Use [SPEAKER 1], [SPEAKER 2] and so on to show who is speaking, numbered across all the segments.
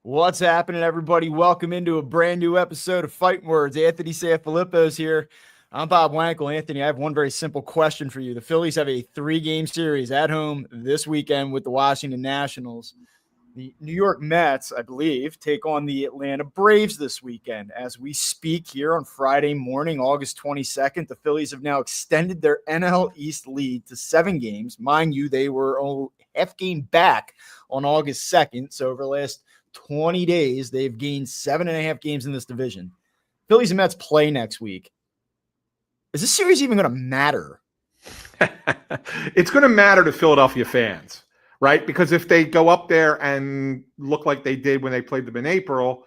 [SPEAKER 1] What's happening, everybody? Welcome into a brand new episode of Fighting Words. Anthony Sanfilippo's here. I'm Bob Wankel. Anthony, I have one very simple question for you. The Phillies have a 3-game series at home this weekend with the Washington Nationals. The New York Mets, I believe, take on the Atlanta Braves this weekend. As we speak here on Friday morning, August 22nd, the Phillies have now extended their NL East lead to 7 games. Mind you, they were a half game back on August 2nd. So over the last 20 days, they've gained 7.5 games in this division. Phillies and Mets play next week. Is this series even going to matter?
[SPEAKER 2] It's going to matter to Philadelphia fans, right? Because if they go up there and look like they did when they played them in April,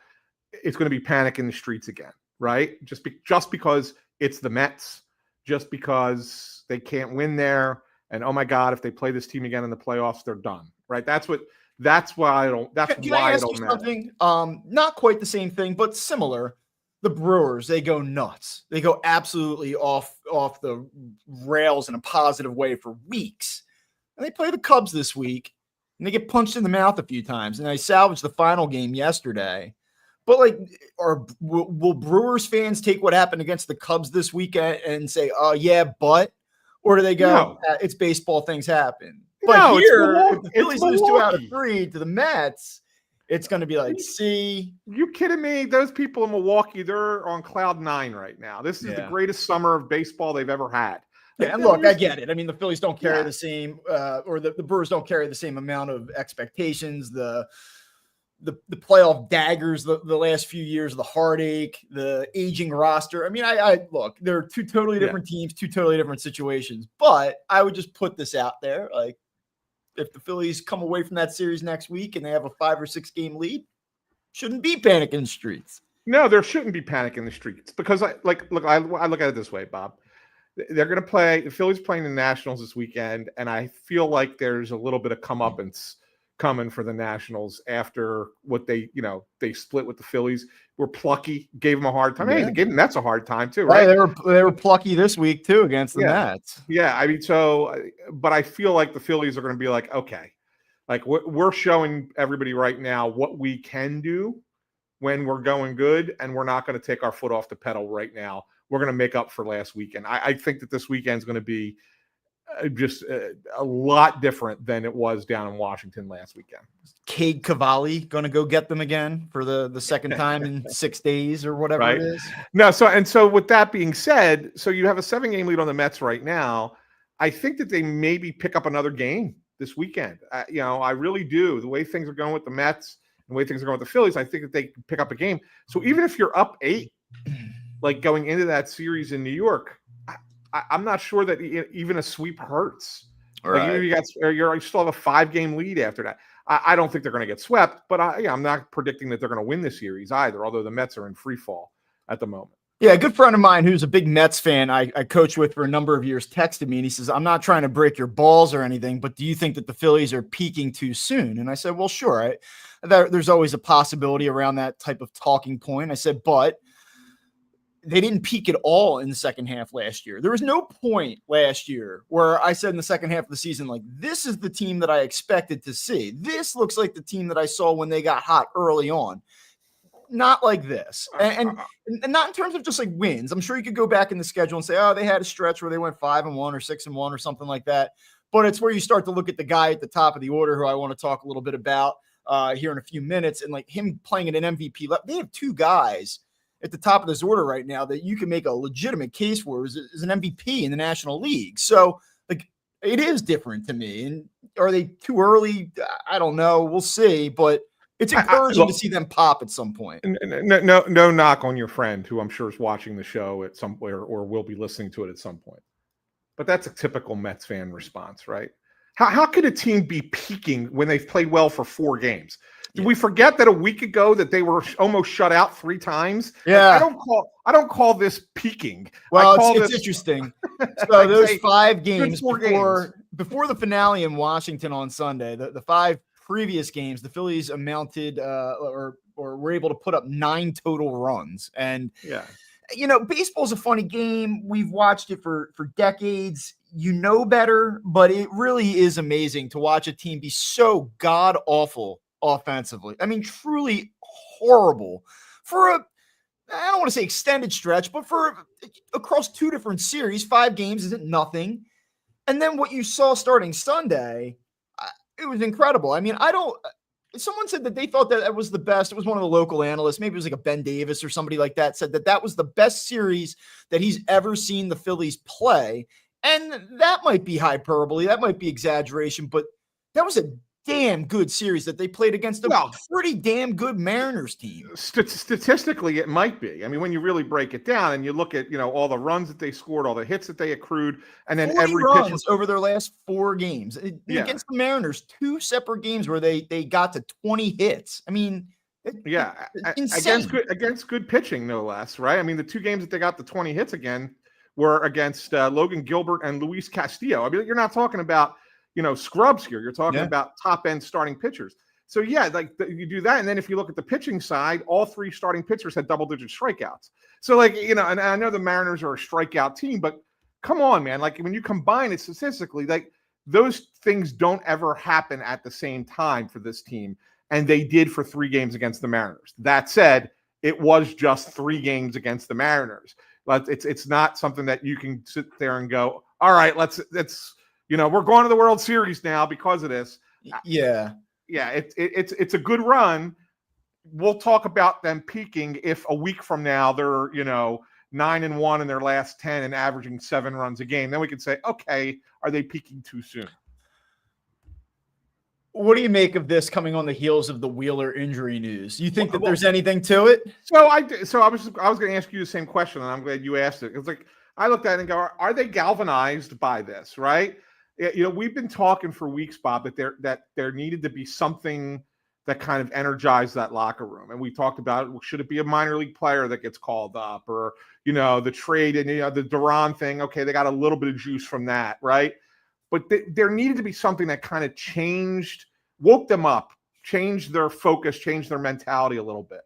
[SPEAKER 2] it's going to be panic in the streets again, right? Just because it's the Mets, just because they can't win there, and oh my God, if they play this team again in the playoffs, they're done, right? That's why I don't.
[SPEAKER 1] Can I ask you something? Not quite the same thing, but similar. The Brewers, they go nuts. They go absolutely off the rails in a positive way for weeks. And they play the Cubs this week, and they get punched in the mouth a few times. And they salvaged the final game yesterday. But will Brewers fans take what happened against the Cubs this weekend and say, "Oh yeah, but," or do they go,
[SPEAKER 2] No.
[SPEAKER 1] "It's baseball, things happen"? But
[SPEAKER 2] No,
[SPEAKER 1] here, if the Phillies lose 2 out of
[SPEAKER 2] Milwaukee.
[SPEAKER 1] 3 to the Mets, it's going to be like, see.
[SPEAKER 2] You kidding me? Those people in Milwaukee, they're on cloud 9 right now. This is the greatest summer of baseball they've ever had.
[SPEAKER 1] Yeah, and look, I get it. I mean, the Phillies don't carry the same, or the Brewers don't carry the same amount of expectations. The playoff daggers, the last few years, the heartache, the aging roster. I mean, I look, they're 2 totally different teams, 2 totally different situations. But I would just put this out there, like, if the Phillies come away from that series next week and they have a 5 or 6 game lead, shouldn't be panic in the streets.
[SPEAKER 2] No, there shouldn't be panic in the streets because I look at it this way, Bob. They're going to play the Phillies playing the Nationals this weekend, and I feel like there's a little bit of comeuppance coming for the Nationals after what they split with the Phillies. Were plucky, gave them a hard time. Yeah. Hey, they gave them that's a hard time too, right?
[SPEAKER 1] They were plucky this week too against the Mets.
[SPEAKER 2] Yeah, I mean, but I feel like the Phillies are going to be like, okay, like we're showing everybody right now what we can do when we're going good, and we're not going to take our foot off the pedal right now. We're going to make up for last weekend. I think that this weekend is going to be just a lot different than it was down in Washington last weekend.
[SPEAKER 1] Cade Cavalli going to go get them again for the second time in 6 days or whatever it is.
[SPEAKER 2] No, so with that being said, so you have a 7-game lead on the Mets right now. I think that they maybe pick up another game this weekend. I really do. The way things are going with the Mets and the way things are going with the Phillies, I think that they can pick up a game. So even if you're up 8, like going into that series in New York, I'm not sure that even a sweep hurts.
[SPEAKER 1] Right.
[SPEAKER 2] Like you still have a 5-game lead after that. I don't think they're going to get swept, but I'm not predicting that they're going to win the series either, although the Mets are in free fall at the moment.
[SPEAKER 1] Yeah, a good friend of mine who's a big Mets fan I coached with for a number of years texted me, and he says, "I'm not trying to break your balls or anything, but do you think that the Phillies are peaking too soon?" And I said, "Well, sure. There's always a possibility around that type of talking point." I said, "But they didn't peak at all in the second half last year. There was no point last year where I said in the second half of the season, like, this is the team that I expected to see. This looks like the team that I saw when they got hot early on. Not like this." And not in terms of just like wins. I'm sure you could go back in the schedule and say, oh, they had a stretch where they went 5-1 or 6-1 or something like that. But it's where you start to look at the guy at the top of the order who I want to talk a little bit about here in a few minutes, and like him playing at an MVP level. They have 2 guys at the top of this order right now that you can make a legitimate case for is an MVP in the National League. So like it is different to me. And are they too early? I don't know. We'll see, but it's encouraging to see them pop at some point.
[SPEAKER 2] No knock on your friend who I'm sure is watching the show at somewhere or will be listening to it at some point. But that's a typical Mets fan response, right? How could a team be peaking when they've played well for 4 games? Did we forget that a week ago that they were almost shut out 3 times?
[SPEAKER 1] Yeah.
[SPEAKER 2] I don't call this peaking.
[SPEAKER 1] Well, it's interesting. So those 5 games before the finale in Washington on Sunday, the 5 previous games, the Phillies amounted or were able to put up 9 total runs. And baseball's a funny game. We've watched it for decades. You know better, but it really is amazing to watch a team be so god awful offensively. I mean, truly horrible for I don't want to say extended stretch, but for across 2 different series, 5 games isn't nothing. And then what you saw starting Sunday, it was incredible. I mean, someone said that they thought that was the best. It was one of the local analysts. Maybe it was like a Ben Davis or somebody like that said that that was the best series that he's ever seen the Phillies play. And that might be hyperbole. That might be exaggeration, but that was a damn good series that they played against a pretty damn good Mariners team.
[SPEAKER 2] Statistically, it might be. I mean, when you really break it down and you look at, all the runs that they scored, all the hits that they accrued, and then every
[SPEAKER 1] runs over their last 4 games against the Mariners, 2 separate games where they got to 20 hits. I mean,
[SPEAKER 2] against good pitching, no less, right? I mean, the 2 games that they got the 20 hits again were against Logan Gilbert and Luis Castillo. I mean, you're not talking about scrubs here. You're talking about top end starting pitchers. So you do that. And then if you look at the pitching side, all 3 starting pitchers had double-digit strikeouts. So and I know the Mariners are a strikeout team, but come on, man. Like when you combine it statistically, like those things don't ever happen at the same time for this team. And they did for 3 games against the Mariners. That said, it was just 3 games against the Mariners. But it's not something that you can sit there and go, all right, let's we're going to the World Series now because of this.
[SPEAKER 1] Yeah.
[SPEAKER 2] Yeah, it's a good run. We'll talk about them peaking if a week from now they're 9-1 in their last 10 and averaging 7 runs a game. Then we can say, okay, are they peaking too soon?
[SPEAKER 1] What do you make of this coming on the heels of the Wheeler injury news? You think that there's anything to it?
[SPEAKER 2] So I was going to ask you the same question, and I'm glad you asked it. It's like I looked at it and go, are they galvanized by this? Right? We've been talking for weeks, Bob, that there needed to be something that kind of energized that locker room. And we talked about, should it be a minor league player that gets called up, or, the trade and, the Duran thing. Okay, they got a little bit of juice from that, right? But there needed to be something that kind of woke them up, changed their focus, changed their mentality a little bit.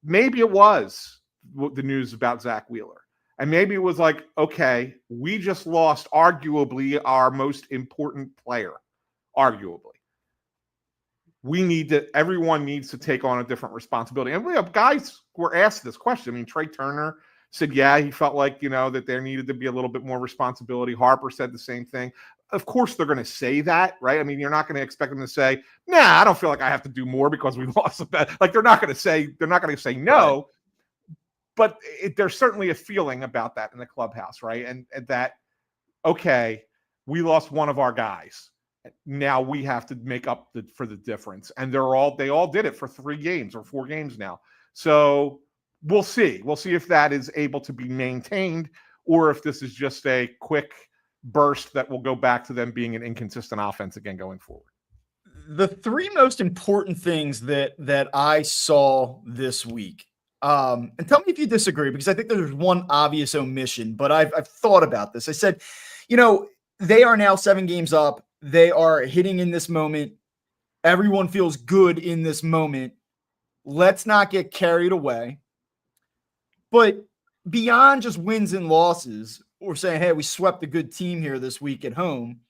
[SPEAKER 2] Maybe it was the news about Zach Wheeler. And maybe it was like, okay, we just lost arguably our most important player, arguably. Everyone needs to take on a different responsibility. And we have guys were asked this question. I mean, Trey Turner said, yeah, he felt like, that there needed to be a little bit more responsibility. Harper said the same thing. Of course, they're going to say that, right? I mean, you're not going to expect them to say, nah, I don't feel like I have to do more because we lost a bet. Like they're not going to say no. Right. But there's certainly a feeling about that in the clubhouse, right? And that, okay, we lost one of our guys. Now we have to make up for the difference. And they all did it for 3 games or 4 games now. So we'll see. We'll see if that is able to be maintained or if this is just a quick burst that will go back to them being an inconsistent offense again going forward.
[SPEAKER 1] The 3 most important things that I saw this week. And tell me if you disagree, because I think there's one obvious omission, but I've thought about this. I said, they are now 7 games up. They are hitting in this moment. Everyone feels good in this moment. Let's not get carried away. But beyond just wins and losses, or saying, hey, we swept a good team here this week at home,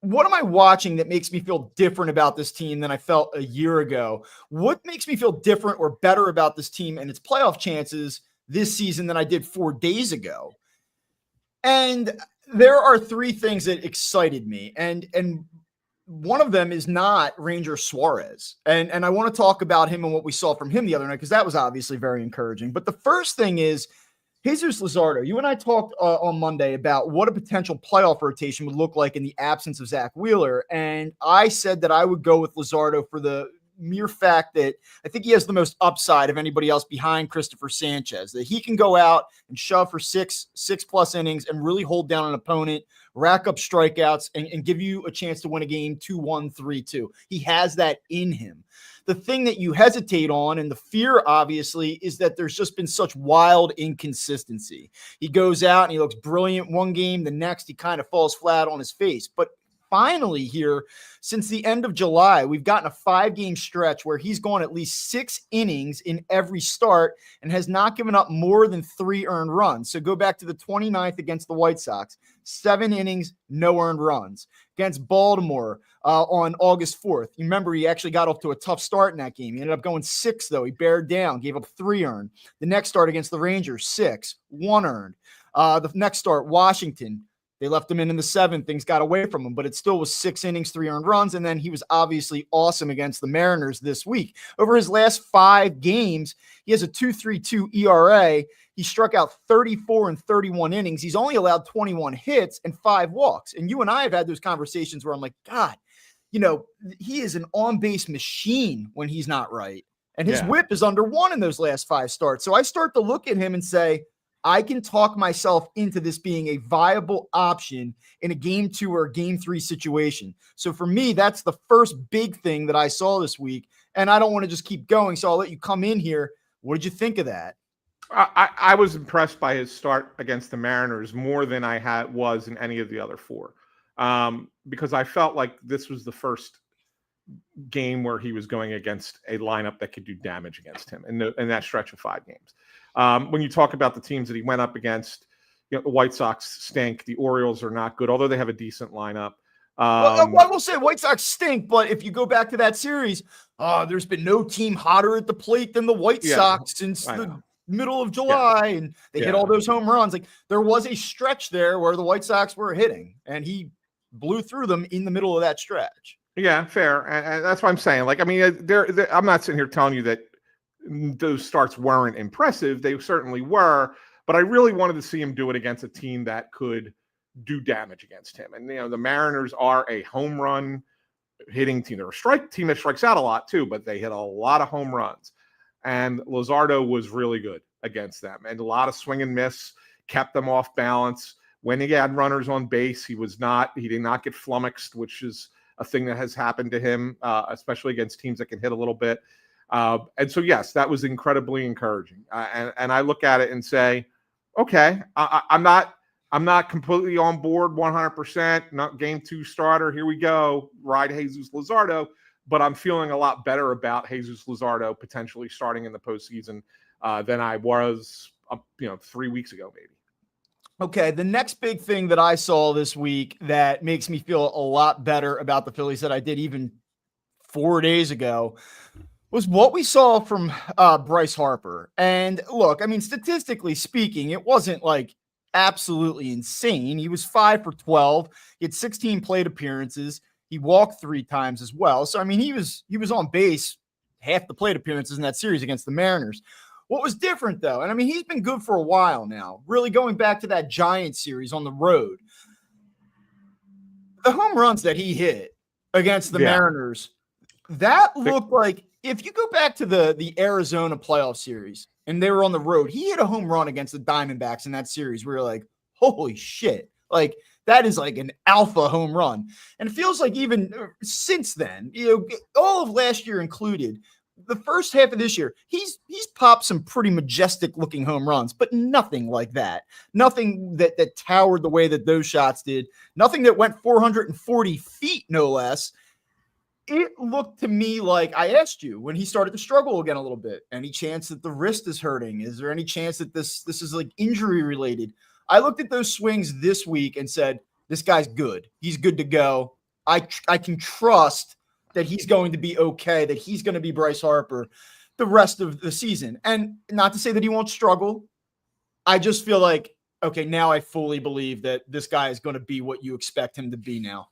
[SPEAKER 1] what am I watching that makes me feel different about this team than I felt a year ago? What makes me feel different or better about this team and its playoff chances this season than I did 4 days ago? And there are 3 things that excited me. And one of them is not Ranger Suarez. And I want to talk about him and what we saw from him the other night, because that was obviously very encouraging. But the first thing is Jesus Luzardo. You and I talked on Monday about what a potential playoff rotation would look like in the absence of Zach Wheeler. And I said that I would go with Luzardo for the mere fact that I think he has the most upside of anybody else behind Christopher Sanchez, that he can go out and shove for six plus innings and really hold down an opponent, rack up strikeouts, and give you a chance to win a game 2-1, 3-2. He has that in him. The thing that you hesitate on, and the fear, obviously, is that there's just been such wild inconsistency. He goes out and he looks brilliant one game. The next, he kind of falls flat on his face. But finally here, since the end of July, we've gotten a 5-game stretch where he's gone at least 6 innings in every start and has not given up more than 3 earned runs. So go back to the 29th against the White Sox, 7 innings, no earned runs. Against Baltimore on August 4th. You remember he actually got off to a tough start in that game. He ended up going 6, though. He bared down, gave up 3 earned. The next start against the Rangers, 6, 1 earned. The next start, Washington, they left him in the 7th. Things got away from him, but it still was 6 innings, 3 earned runs. And then he was obviously awesome against the Mariners this week. Over his last 5 games, he has a 2.32 ERA. He struck out 34 and 31 innings. He's only allowed 21 hits and 5 walks. And you and I have had those conversations where I'm like, God, he is an on-base machine when he's not right. And his whip is under 1 in those last 5 starts. So I start to look at him and say, I can talk myself into this being a viable option in a game 2 or game 3 situation. So for me, that's the first big thing that I saw this week. And I don't want to just keep going. So I'll let you come in here. What did you think of that?
[SPEAKER 2] I was impressed by his start against the Mariners more than I was in any of the other 4, because I felt like this was the first game where he was going against a lineup that could do damage against him in that stretch of 5 games. When you talk about the teams that he went up against, the White Sox stink. The Orioles are not good, although they have a decent lineup.
[SPEAKER 1] I will say White Sox stink, but if you go back to that series, there's been no team hotter at the plate than the White Sox since the middle of July, and they hit all those home runs. Like, there was a stretch there where the White Sox were hitting, and he blew through them in the middle of that stretch.
[SPEAKER 2] Yeah, fair, and that's what I'm saying. Like, I mean, I'm not sitting here telling you that those starts weren't impressive. They certainly were, but I really wanted to see him do it against a team that could do damage against him. And the Mariners are a home run hitting team. They're a team that strikes out a lot too, but they hit a lot of home runs. And Luzardo was really good against them, and a lot of swing and miss, kept them off balance. When he had runners on base, he did not get flummoxed, which is a thing that has happened to him, especially against teams that can hit a little bit. And so, yes, that was incredibly encouraging. And I look at it and say, okay, I'm not completely on board 100%. Not game 2 starter. Here we go. Ride Jesus Luzardo. But I'm feeling a lot better about Jesus Luzardo potentially starting in the postseason than I was, 3 weeks ago, maybe.
[SPEAKER 1] Okay, the next big thing that I saw this week that makes me feel a lot better about the Phillies that I did even 4 days ago was what we saw from Bryce Harper. And look, I mean, statistically speaking, it wasn't like absolutely insane. He was 5 for 12. He had 16 plate appearances. He walked 3 times as well. So, I mean, he was on base half the plate appearances in that series against the Mariners. What was different, though, and I mean, he's been good for a while now, really going back to that Giants series on the road. The home runs that he hit against the Mariners, that looked like, if you go back to the Arizona playoff series and they were on the road, he hit a home run against the Diamondbacks in that series. We were like, holy shit. Like, that is like an alpha home run. And it feels like even since then, all of last year included, the first half of this year, he's popped some pretty majestic looking home runs, but nothing like that. Nothing that towered the way that those shots did. Nothing that went 440 feet, no less. It looked to me like, I asked you when he started to struggle again a little bit, any chance that the wrist is hurting? Is there any chance that this is like injury related? I looked at those swings this week and said, this guy's good. He's good to go. I can trust that he's going to be okay, that he's going to be Bryce Harper the rest of the season. And not to say that he won't struggle. I just feel like, okay, now I fully believe that this guy is going to be what you expect him to be now.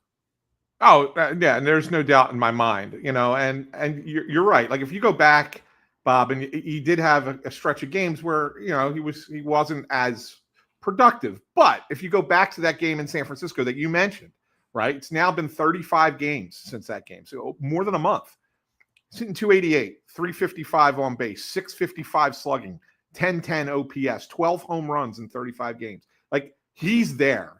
[SPEAKER 2] Oh, yeah, and there's no doubt in my mind, and you're right. Like, if you go back, Bob, and he did have a stretch of games where, he wasn't as productive. But if you go back to that game in San Francisco that you mentioned, right? It's now been 35 games since that game. So more than a month. He's hitting 288, 355 on base, 655 slugging, 1010 OPS, 12 home runs in 35 games. Like, he's there.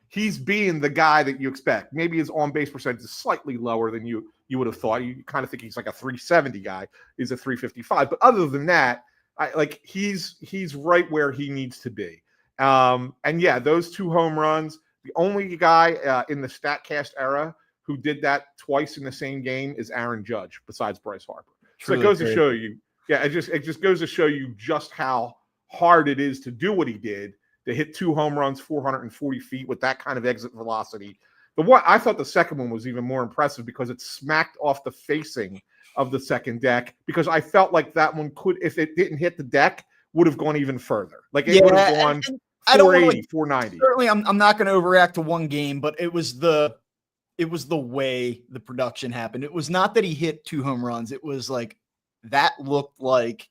[SPEAKER 2] He's being the guy that you expect. Maybe his on-base percentage is slightly lower than you would have thought. You kind of think he's like a 370 guy. He's a 355. But other than that, he's right where he needs to be. And yeah, those 2 home runs, The only guy in the StatCast era who did that twice in the same game is Aaron Judge, besides Bryce Harper.
[SPEAKER 1] Truly
[SPEAKER 2] so it goes
[SPEAKER 1] crazy.
[SPEAKER 2] to show you, it just goes to show you just how hard it is to do what he did, to hit 2 home runs, 440 feet with that kind of exit velocity. I thought the second one was even more impressive because it smacked off the facing of the second deck, because I felt like that one could, if it didn't hit the deck, would have gone even further. Like it would have gone
[SPEAKER 1] and I don't want to
[SPEAKER 2] 490.
[SPEAKER 1] Certainly, I'm not going to overreact to one game, but it was the way the production happened. It was not that he hit 2 home runs. It was like that looked like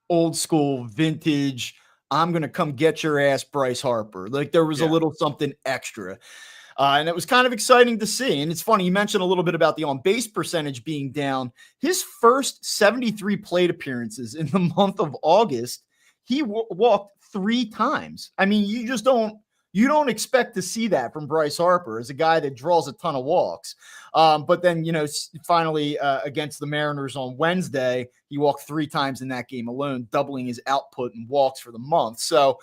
[SPEAKER 1] old school vintage. I'm going to come get your ass, Bryce Harper. Like there was a little something extra. And it was kind of exciting to see. And it's funny, you mentioned a little bit about the on-base percentage being down. His first 73 plate appearances in the month of August, he walked 3 times. I mean, you don't expect to see that from Bryce Harper as a guy that draws a ton of walks. But then, finally against the Mariners on Wednesday, he walked 3 times in that game alone, doubling his output in walks for the month. So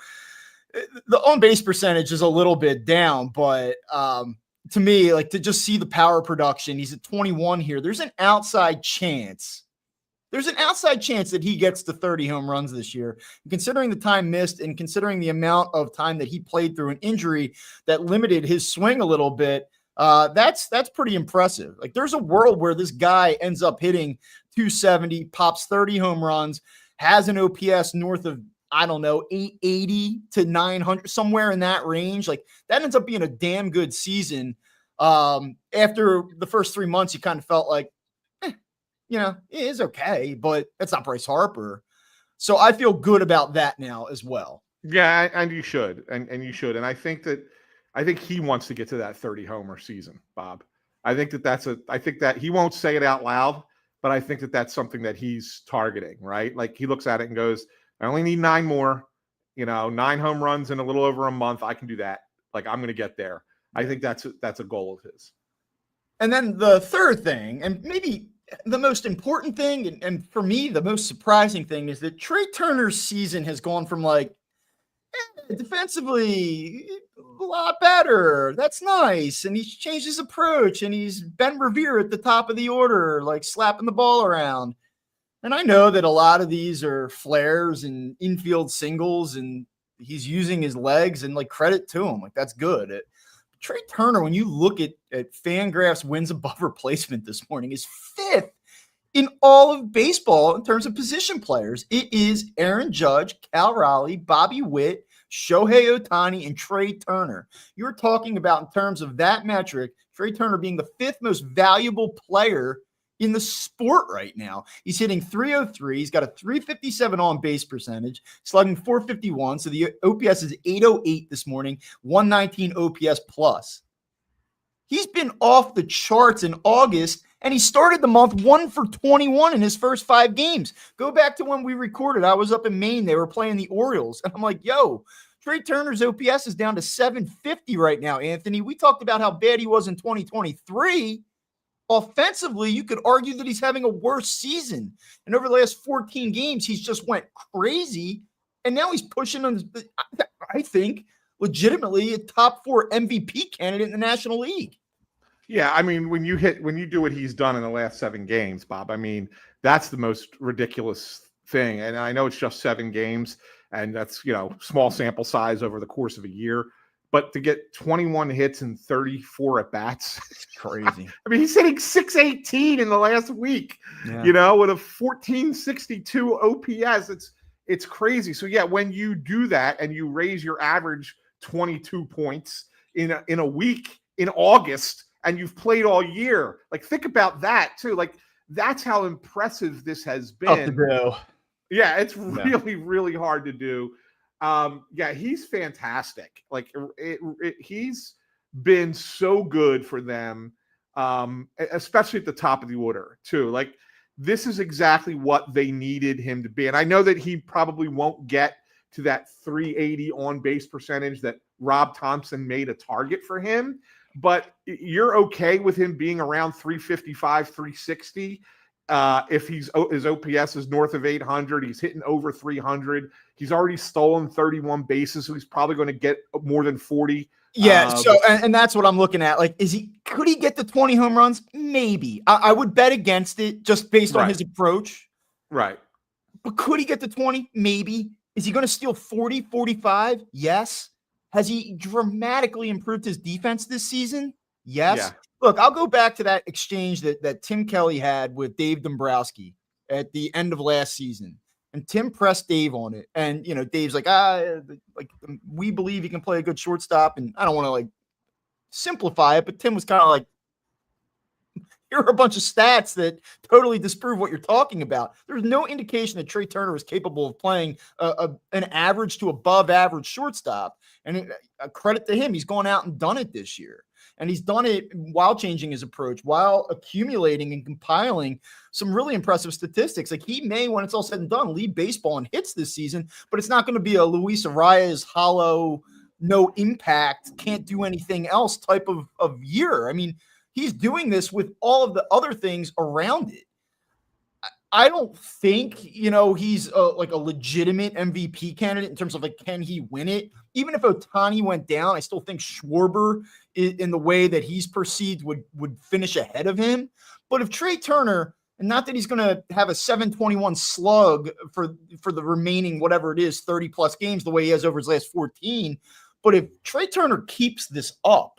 [SPEAKER 1] the on-base percentage is a little bit down, but to me, like to just see the power production, he's at 21 here. There's an outside chance that he gets to 30 home runs this year. And considering the time missed and considering the amount of time that he played through an injury that limited his swing a little bit, that's pretty impressive. Like there's a world where this guy ends up hitting 270, pops 30 home runs, has an OPS north of, I don't know, 880 to 900, somewhere in that range. Like that ends up being a damn good season. After the first 3 months, you kind of felt like, it is okay, but that's not Bryce Harper. So I feel good about that now as well.
[SPEAKER 2] Yeah, and you should. And you should. And I think he wants to get to that 30 homer season, Bob. I think that he won't say it out loud, but I think that that's something that he's targeting, right? Like he looks at it and goes, I only need 9 more, 9 home runs in a little over a month. I can do that. Like I'm going to get there. I think that's a goal of his.
[SPEAKER 1] And then the third thing, and maybe the most important thing, and for me, the most surprising thing is that Trey Turner's season has gone from like defensively a lot better. That's nice. And he's changed his approach and he's Ben Revere at the top of the order, like slapping the ball around. And I know that a lot of these are flares and infield singles, and he's using his legs, and like credit to him. Like that's good. Trey Turner, when you look at Fangraphs wins above replacement this morning, is 5th in all of baseball in terms of position players. It is Aaron Judge, Cal Raleigh, Bobby Witt, Shohei Ohtani, and Trey Turner. You're talking about, in terms of that metric, Trey Turner being the 5th most valuable player in the sport right now. He's hitting 303. He's got a 357 on base percentage, slugging 451. So the OPS is 808 this morning, 119 OPS plus. He's been off the charts in August, and he started the month 1 for 21 in his first 5 games. Go back to when we recorded. I was up in Maine. They were playing the Orioles. And I'm like, yo, Trey Turner's OPS is down to 750 right now, Anthony. We talked about how bad he was in 2023. Offensively, you could argue that he's having a worse season. And over the last 14 games, he's just went crazy. And now he's pushing on, I think, legitimately a top 4 MVP candidate in the National League.
[SPEAKER 2] Yeah, I mean, when you do what he's done in the last 7 games, Bob, I mean, that's the most ridiculous thing. And I know it's just 7 games, and that's, small sample size over the course of a year. But to get 21 hits and 34 at bats,
[SPEAKER 1] it's crazy.
[SPEAKER 2] I mean, he's hitting 618 in the last week, with a 1462 OPS. It's crazy. So yeah, when you do that and you raise your average 22 points in a week in August, and you've played all year, like think about that too. Like that's how impressive this has been. Yeah, it's really, really hard to do. He's fantastic. Like he's been so good for them, especially at the top of the order too. Like this is exactly what they needed him to be. And I know that he probably won't get to that 380 on base percentage that Rob Thompson made a target for him, but you're okay with him being around 355, 360. If his OPS is north of 800, he's hitting over 300. He's already stolen 31 bases, so he's probably going to get more than 40
[SPEAKER 1] Yeah. So, and that's what I'm looking at. Like, could he get to 20 home runs? Maybe. I would bet against it just based on
[SPEAKER 2] Right.
[SPEAKER 1] his approach.
[SPEAKER 2] Right.
[SPEAKER 1] But could he get to 20? Maybe. Is he going to steal 40, 45? Yes. Has he dramatically improved his defense this season? Yes.
[SPEAKER 2] Yeah.
[SPEAKER 1] Look, I'll go back to that exchange that Tim Kelly had with Dave Dombrowski at the end of last season. And Tim pressed Dave on it. And, Dave's like, we believe he can play a good shortstop. And I don't want to simplify it, but Tim was kind of like, here are a bunch of stats that totally disprove what you're talking about. There's no indication that Trey Turner is capable of playing an average to above average shortstop. And credit to him, he's gone out and done it this year. And he's done it while changing his approach, while accumulating and compiling some really impressive statistics. Like, he may, when it's all said and done, lead baseball in hits this season, but it's not going to be a Luis Arias hollow, no impact, can't do anything else type of year. I mean, he's doing this with all of the other things around it. I don't think, he's a legitimate MVP candidate in terms of can he win it? Even if Ohtani went down, I still think Schwarber, in the way that he's perceived, would finish ahead of him. But if Trey Turner, and not that he's going to have a 721 slug for the remaining, whatever it is, 30 plus games, the way he has over his last 14. But if Trey Turner keeps this up,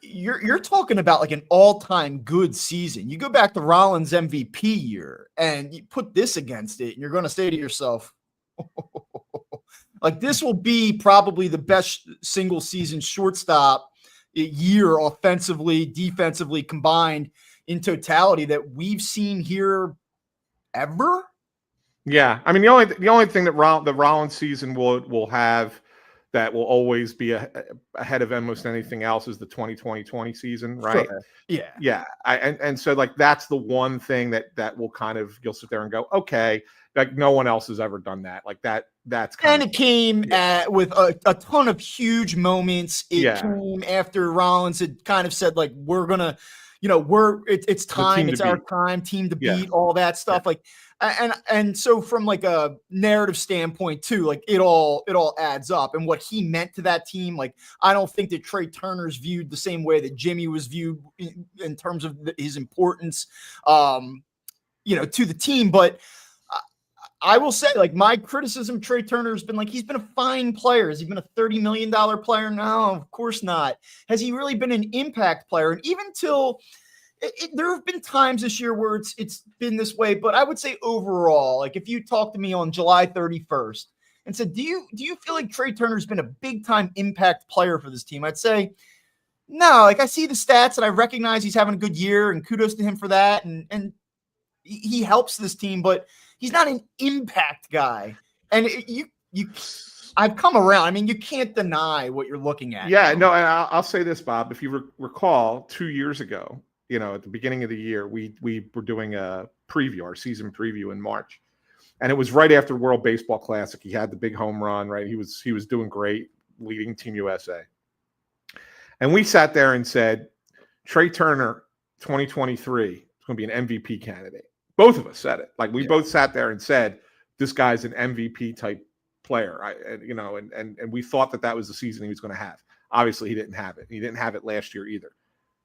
[SPEAKER 1] you're talking about an all-time good season. You go back to Rollins' MVP year and you put this against it, and you're going to say to yourself, this will be probably the best single season shortstop year, offensively, defensively combined in totality, that we've seen here ever.
[SPEAKER 2] Yeah. I mean, the only thing that the Rollins season will have that will always be ahead of almost anything else is the 2020 season, right?
[SPEAKER 1] Sure. Yeah.
[SPEAKER 2] Yeah. And so that's the one thing that will kind of, you'll sit there and go, okay, no one else has ever done that. That's kind
[SPEAKER 1] and it came with a ton of huge moments. It came after Rollins had kind of said, we're going to, it's time, it's our time, team to beat, all that stuff. And so from a narrative standpoint too, it all adds up. And what he meant to that team, I don't think that Trey Turner's viewed the same way that Jimmy was viewed in terms of his importance, to the team. But I will say, my criticism of Trey Turner has been he's been a fine player. Has he been a $30 million player? No, of course not. Has he really been an impact player? And even till there have been times this year where it's been this way, but I would say overall, if you talk to me on July 31st and said, do you feel like Trey Turner's been a big time impact player for this team? I'd say no. I see the stats and I recognize he's having a good year, and kudos to him for that. And he helps this team, but he's not an impact guy. And I've come around. I mean, you can't deny what you're looking at.
[SPEAKER 2] Yeah, no, I'll say this, Bob. If you recall 2 years ago, at the beginning of the year, we were doing a preview, our season preview in March. And it was right after World Baseball Classic. He had the big home run, right? He was doing great, leading Team USA. And we sat there and said, Trey Turner, 2023, is going to be an MVP candidate. Both of us said it. We both sat there and said, this guy's an MVP type player. And we thought that was the season he was going to have. Obviously, he didn't have it. He didn't have it last year either.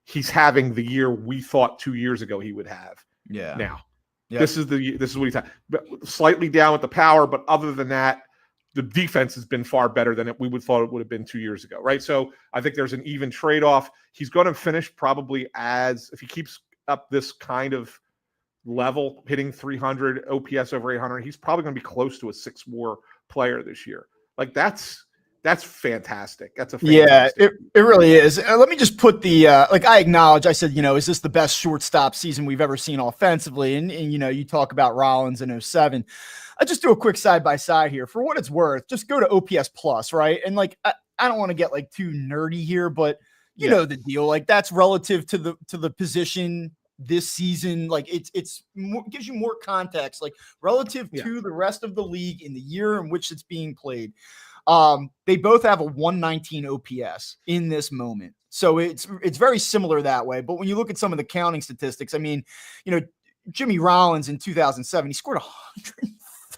[SPEAKER 2] He's having the year we thought 2 years ago he would have.
[SPEAKER 1] Yeah.
[SPEAKER 2] Now,
[SPEAKER 1] yep.
[SPEAKER 2] This is what he's had. Slightly down with the power, but other than that, the defense has been far better than we would thought it would have been 2 years ago, right? So I think there's an even trade-off. He's going to finish probably if he keeps up this kind of level, hitting 300, OPS over 800, he's probably going to be close to a 6 WAR player this year. That's fantastic. That's a fantastic.
[SPEAKER 1] It really is. Let me just put the I acknowledge. I said, is this the best shortstop season we've ever seen offensively? And you talk about Rollins in 07. I just do a quick side by side here for what it's worth. Just go to OPS plus, right? And I don't want to get too nerdy here, but you know the deal. That's relative to the position this season. It's more, gives you more context, relative to the rest of the league in the year in which it's being played. They both have a 119 OPS in this moment. So it's very similar that way. But when you look at some of the counting statistics, I mean, Jimmy Rollins in 2007, he scored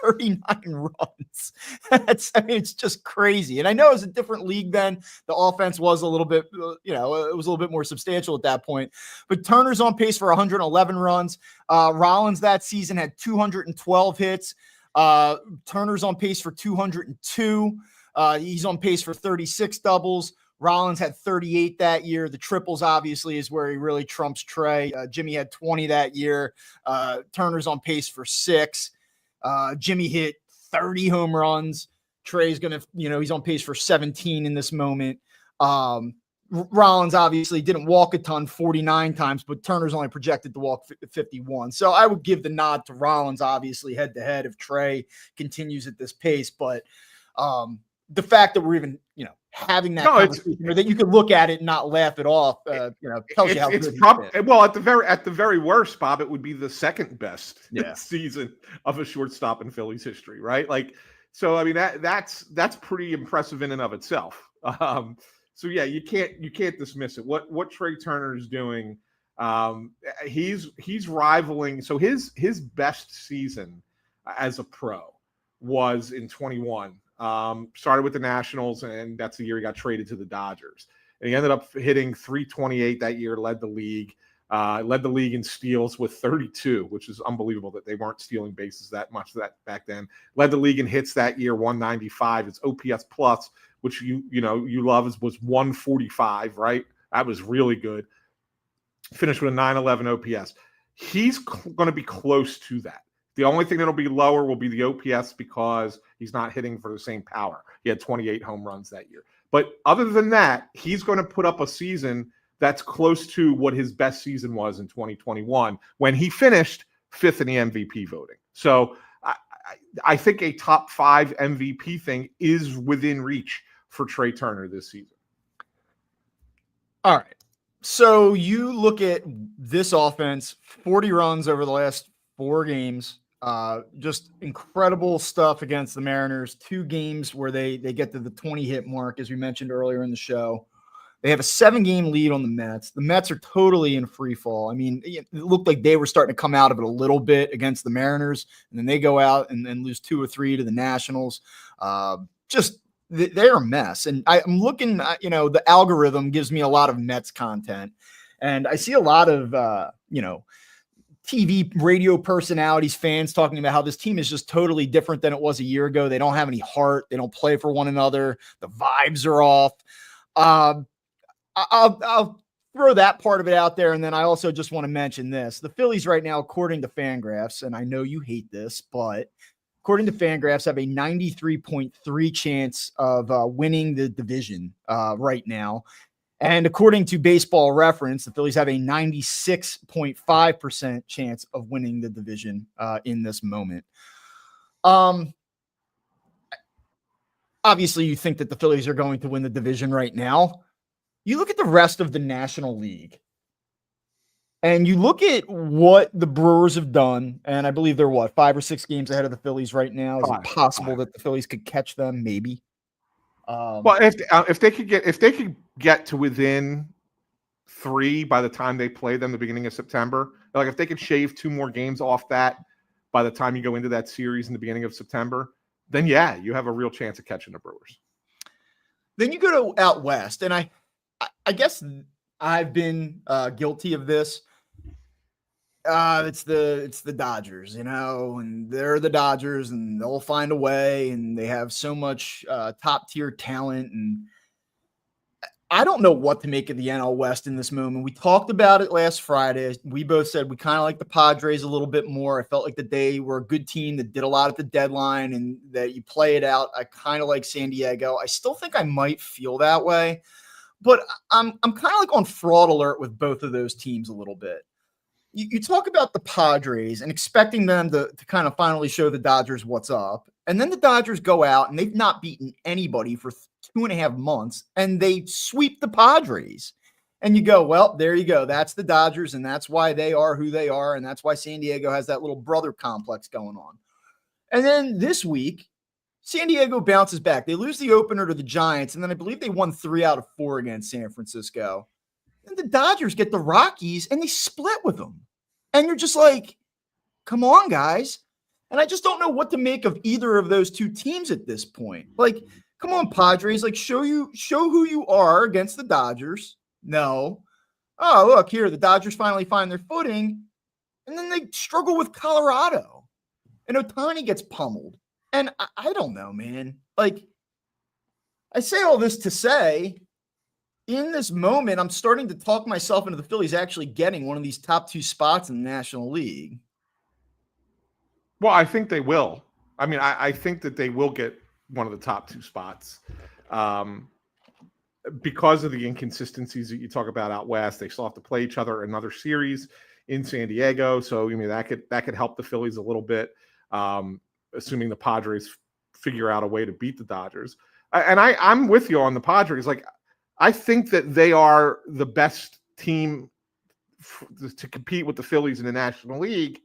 [SPEAKER 1] 39 runs. It's just crazy. And I know it was a different league then. The offense was a little bit, it was a little bit more substantial at that point. But Turner's on pace for 111 runs. Rollins that season had 212 hits. Turner's on pace for 202. He's on pace for 36 doubles. Rollins had 38 that year. The triples obviously is where he really trumps Trey. Jimmy had 20 that year. Turner's on pace for 6. Jimmy hit 30 home runs. Trey's going to, he's on pace for 17 in this moment. Rollins obviously didn't walk a ton, 49 times, but Turner's only projected to walk 51. So I would give the nod to Rollins, obviously head to head if Trey continues at this pace. But the fact that we're even, having that conversation, or that you could look at it and not laugh it off, tells you how good
[SPEAKER 2] well, at the very worst, Bob, it would be the second best season of a shortstop in Phillies history, right? Like, so I mean that's pretty impressive in and of itself. So yeah, you can't dismiss it. What Trey Turner is doing, he's rivaling. So his best season as a pro was in 21. Started with the Nationals, and that's the year he got traded to the Dodgers. And he ended up hitting 328 that year, led the league in steals with 32, which is unbelievable that they weren't stealing bases that much back then. Led the league in hits that year, 195. His OPS plus, which you love, was 145, right? That was really good. Finished with a 911 OPS. He's going to be close to that. The only thing that'll be lower will be the OPS because he's not hitting for the same power. He had 28 home runs that year. But other than that, he's going to put up a season that's close to what his best season was in 2021 when he finished 5th in the MVP voting. So I think a top 5 MVP thing is within reach for Trey Turner this season.
[SPEAKER 1] All right. So you look at this offense, 40 runs over the last 4 games. Just incredible stuff against the Mariners. 2 games where they get to the 20 hit mark, as we mentioned earlier in the show. They have a 7-game lead on the Mets. The Mets are totally in free fall. I mean, it looked like they were starting to come out of it a little bit against the Mariners, and then they go out and then lose 2 or 3 to the Nationals. They're a mess. And I'm looking, the algorithm gives me a lot of Mets content, and I see a lot of, TV, radio personalities, fans talking about how this team is just totally different than it was a year ago. They don't have any heart. They don't play for one another. The vibes are off. I'll throw that part of it out there. And then I also just want to mention this. The Phillies right now, according to Fangraphs, and I know you hate this, but according to Fangraphs, have a 93.3 chance of winning the division right now. And according to Baseball Reference, the Phillies have a 96.5% chance of winning the division in this moment. Obviously, you think that the Phillies are going to win the division right now. You look at the rest of the National League, and you look at what the Brewers have done, and I believe they're 5 or 6 games ahead of the Phillies right now. Is it possible that the Phillies could catch them? Maybe.
[SPEAKER 2] Well, if they could get to within 3 by the time they play them the beginning of September, like if they could shave 2 more games off that by the time you go into that series in the beginning of September, then yeah, you have a real chance of catching the Brewers.
[SPEAKER 1] Then you go to out west, and I guess I've been guilty of this. It's the Dodgers, and they're the Dodgers, and they'll find a way, and they have so much top tier talent, and I don't know what to make of the NL West in this moment. We talked about it last Friday. We both said we kind of like the Padres a little bit more. I felt like that they were a good team that did a lot at the deadline, and that you play it out. I kind of like San Diego. I still think I might feel that way, but I'm kind of like on fraud alert with both of those teams a little bit. You talk about the Padres and expecting them to kind of finally show the Dodgers what's up. And then the Dodgers go out and they've not beaten anybody for 2.5 months, and they sweep the Padres. And you go, well, there you go. That's the Dodgers, and that's why they are who they are, and that's why San Diego has that little brother complex going on. And then this week, San Diego bounces back. They lose the opener to the Giants, and then I believe they won 3 out of 4 against San Francisco. And the Dodgers get the Rockies, and they split with them. And you're just like, come on, guys. And I just don't know what to make of either of those two teams at this point. Like, come on, Padres, like show who you are against the Dodgers. No. Oh, look here, the Dodgers finally find their footing, and then they struggle with Colorado. And Ohtani gets pummeled. And I don't know, man. Like, I say all this to say, in this moment, I'm starting to talk myself into the Phillies actually getting one of these top 2 spots in the National League.
[SPEAKER 2] Well, I think they will. I mean, I think that they will get one of the top 2 spots because of the inconsistencies that you talk about out west. They still have to play each other another series in San Diego, so I mean that could help the Phillies a little bit, assuming the Padres figure out a way to beat the Dodgers. And I'm with you on the Padres. Like, I think that they are the best team to compete with the Phillies in the National League,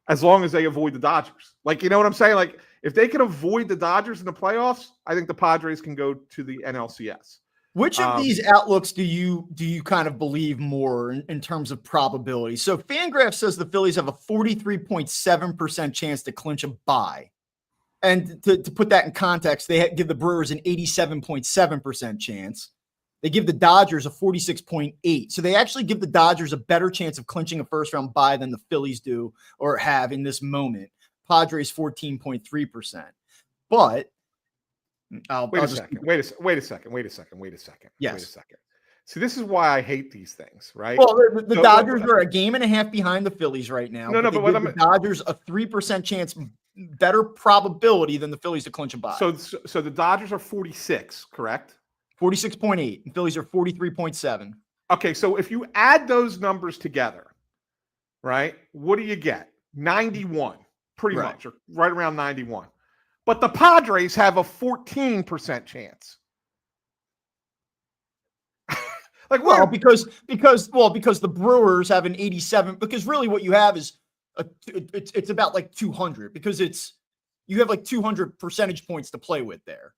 [SPEAKER 2] as long as they avoid the Dodgers. Like, you know what I'm saying? Like, if they can avoid the Dodgers in the playoffs, I think the Padres can go to the NLCS.
[SPEAKER 1] Which of these outlooks do you kind of believe more in terms of probability? So Fangraph says the Phillies have a 43.7% chance to clinch a bye. And to put that in context, they give the Brewers an 87.7% chance. They give the Dodgers a 46.8%. So they actually give the Dodgers a better chance of clinching a first-round bye than the Phillies do or have in this moment. Padres 14.3%. But
[SPEAKER 2] Wait a second.
[SPEAKER 1] Yes.
[SPEAKER 2] See, this is why I hate these things, right?
[SPEAKER 1] Well, the Dodgers are a game and a half behind the Phillies right now.
[SPEAKER 2] No, but
[SPEAKER 1] the Dodgers a 3% chance, better probability than the Phillies to clinch a bye.
[SPEAKER 2] So the Dodgers are 46, correct?
[SPEAKER 1] 46.8, and Phillies are 43.7.
[SPEAKER 2] Okay, so if you add those numbers together, right, what do you get? 91, pretty much, or right around 91. But the Padres have a 14% chance. Like,
[SPEAKER 1] well, because the Brewers have an 87. Because really, what you have is it's about like 200, because you have like 200 percentage points to play with there.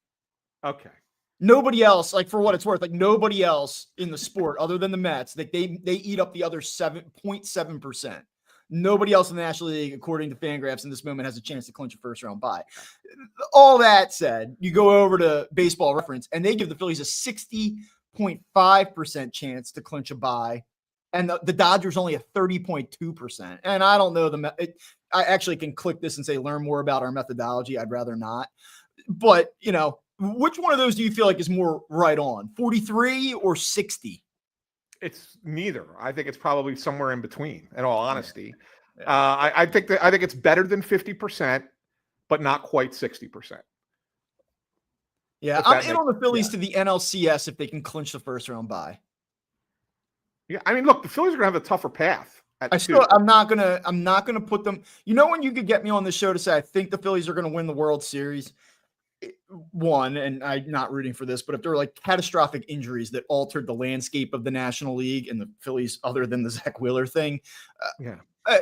[SPEAKER 2] Okay.
[SPEAKER 1] Nobody else, like, for what it's worth, like nobody else in the sport other than the Mets, like they eat up the other 7.7%. Nobody else in the National League, according to Fangraphs, in this moment has a chance to clinch a first-round bye. All that said, you go over to Baseball Reference, and they give the Phillies a 60.5% chance to clinch a bye, and the Dodgers only a 30.2%. And I don't know I actually can click this and say, learn more about our methodology. I'd rather not. But, you know, which one of those do you feel like is more right on, 43 or 60?
[SPEAKER 2] It's neither. I think it's probably somewhere in between, in all honesty. Yeah. I think it's better than 50%, but not quite 60%.
[SPEAKER 1] Yeah, I'm in on the Phillies to the NLCS if they can clinch the first round bye.
[SPEAKER 2] Yeah, I mean, look, the Phillies are gonna have a tougher path.
[SPEAKER 1] I'm not gonna put them. You know, when you could get me on the show to say I think the Phillies are gonna win the World Series. One, and I'm not rooting for this, but if there were like catastrophic injuries that altered the landscape of the National League and the Phillies, other than the Zach Wheeler thing,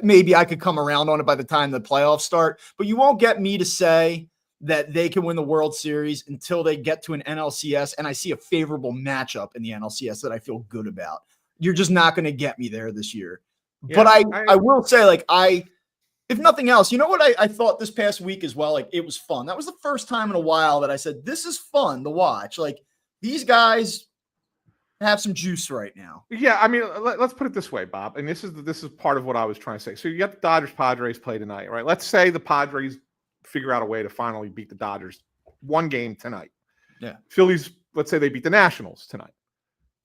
[SPEAKER 1] maybe I could come around on it by the time the playoffs start. But you won't get me to say that they can win the World Series until they get to an NLCS and I see a favorable matchup in the NLCS that I feel good about. You're just not going to get me there this year. Yeah, but I will say, like, if nothing else, you know what I thought this past week as well? Like, it was fun. That was the first time in a while that I said, this is fun to watch. Like, these guys have some juice right now.
[SPEAKER 2] Yeah, I mean, let's put it this way, Bob. And this is part of what I was trying to say. So you got the Dodgers-Padres play tonight, right? Let's say the Padres figure out a way to finally beat the Dodgers one game tonight.
[SPEAKER 1] Yeah.
[SPEAKER 2] Phillies, let's say they beat the Nationals tonight.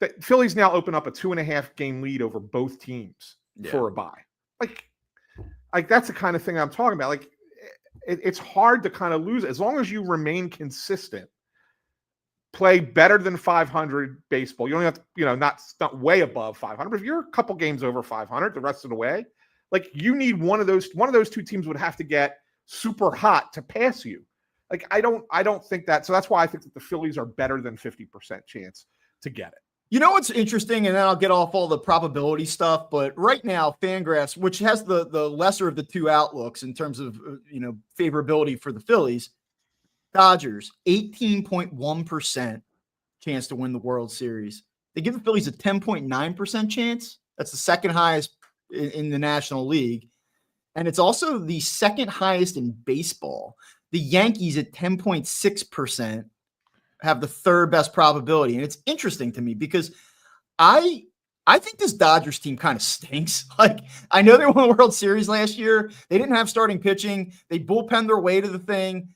[SPEAKER 2] The Phillies now open up a 2.5 game lead over both teams for a bye. Like that's the kind of thing I'm talking about. Like, it's hard to kind of lose as long as you remain consistent. Play better than 500 baseball. You don't have to, not way above 500. But if you're a couple games over 500 the rest of the way, like, you need one of those two teams would have to get super hot to pass you. Like, I don't think that. So that's why I think that the Phillies are better than 50% chance to get it.
[SPEAKER 1] You know what's interesting, and then I'll get off all the probability stuff, but right now, Fangraphs, which has the lesser of the two outlooks in terms of, favorability for the Phillies, Dodgers, 18.1% chance to win the World Series. They give the Phillies a 10.9% chance. That's the second highest in the National League. And it's also the second highest in baseball. The Yankees at 10.6% have the third best probability. And it's interesting to me because I think this Dodgers team kind of stinks. Like, I know they won the World Series last year. They didn't have starting pitching. They bullpen their way to the thing.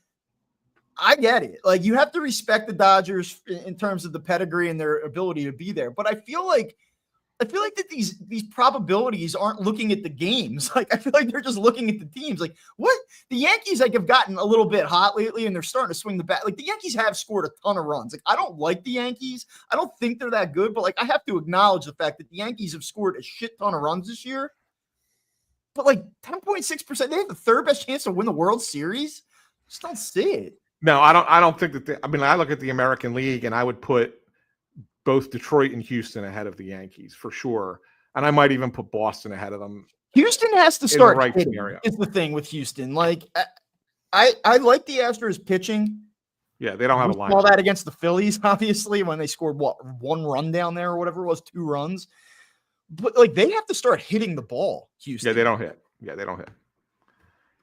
[SPEAKER 1] I get it. Like, you have to respect the Dodgers in terms of the pedigree and their ability to be there. But I feel like that these probabilities aren't looking at the games. Like, I feel like they're just looking at the teams. Like, what the Yankees have gotten a little bit hot lately, and they're starting to swing the bat. Like, the Yankees have scored a ton of runs. Like, I don't like the Yankees. I don't think they're that good, but like, I have to acknowledge the fact that the Yankees have scored a shit ton of runs this year. But like 10.6%, they have the third best chance to win the World Series. Just don't see it.
[SPEAKER 2] No, I don't think that. I look at the American League, and I would put both Detroit and Houston ahead of the Yankees for sure, and I might even put Boston ahead of them.
[SPEAKER 1] Houston has to start
[SPEAKER 2] right
[SPEAKER 1] hitting,
[SPEAKER 2] scenario.
[SPEAKER 1] is the thing with Houston. Like, I like the Astros pitching.
[SPEAKER 2] Yeah, they don't have a line.
[SPEAKER 1] Saw that against the Phillies, obviously, when they scored one run down there or whatever it was, 2 runs. But like, they have to start hitting the ball. Houston.
[SPEAKER 2] Yeah, they don't hit.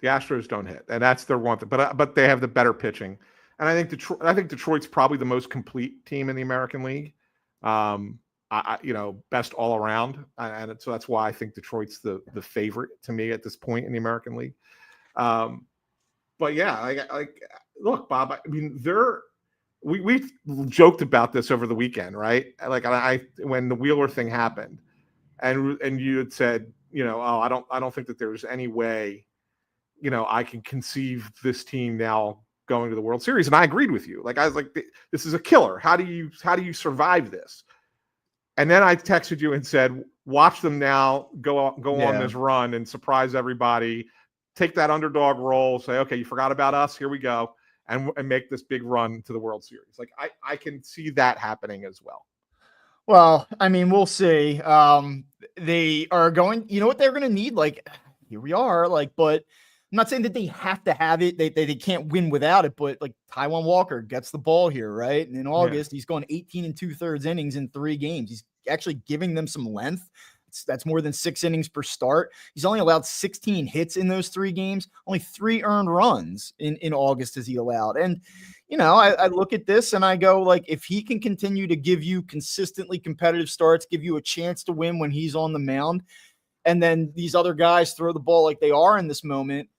[SPEAKER 2] The Astros don't hit, and that's their one thing. But they have the better pitching, and I think Detroit's probably the most complete team in the American League. Best all around, and so that's why I think Detroit's the favorite to me at this point in the American League. But yeah, look, Bob. I mean, we've joked about this over the weekend, right? Like, when the Wheeler thing happened, and you had said, I don't think that there's any way, I can conceive this team now going to the World Series, and I agreed with you. Like, I was like, this is a killer. How do you survive this? And then I texted you and said, watch them now go on this run and surprise everybody. Take that underdog role. Say, okay, you forgot about us. Here we go, and make this big run to the World Series. Like, I can see that happening as well.
[SPEAKER 1] Well, I mean, we'll see. They are going. You know what they're going to need? Like, here we are. Like, but I'm not saying that they have to have it. They can't win without it. But like, Taijuan Walker gets the ball here, right? And in August, he's going 18 2/3 innings in 3 games. He's actually giving them some length. That's more than 6 innings per start. He's only allowed 16 hits in those 3 games. Only 3 earned runs in August has he allowed. And I look at this and I go, like, if he can continue to give you consistently competitive starts, give you a chance to win when he's on the mound, and then these other guys throw the ball like they are in this moment,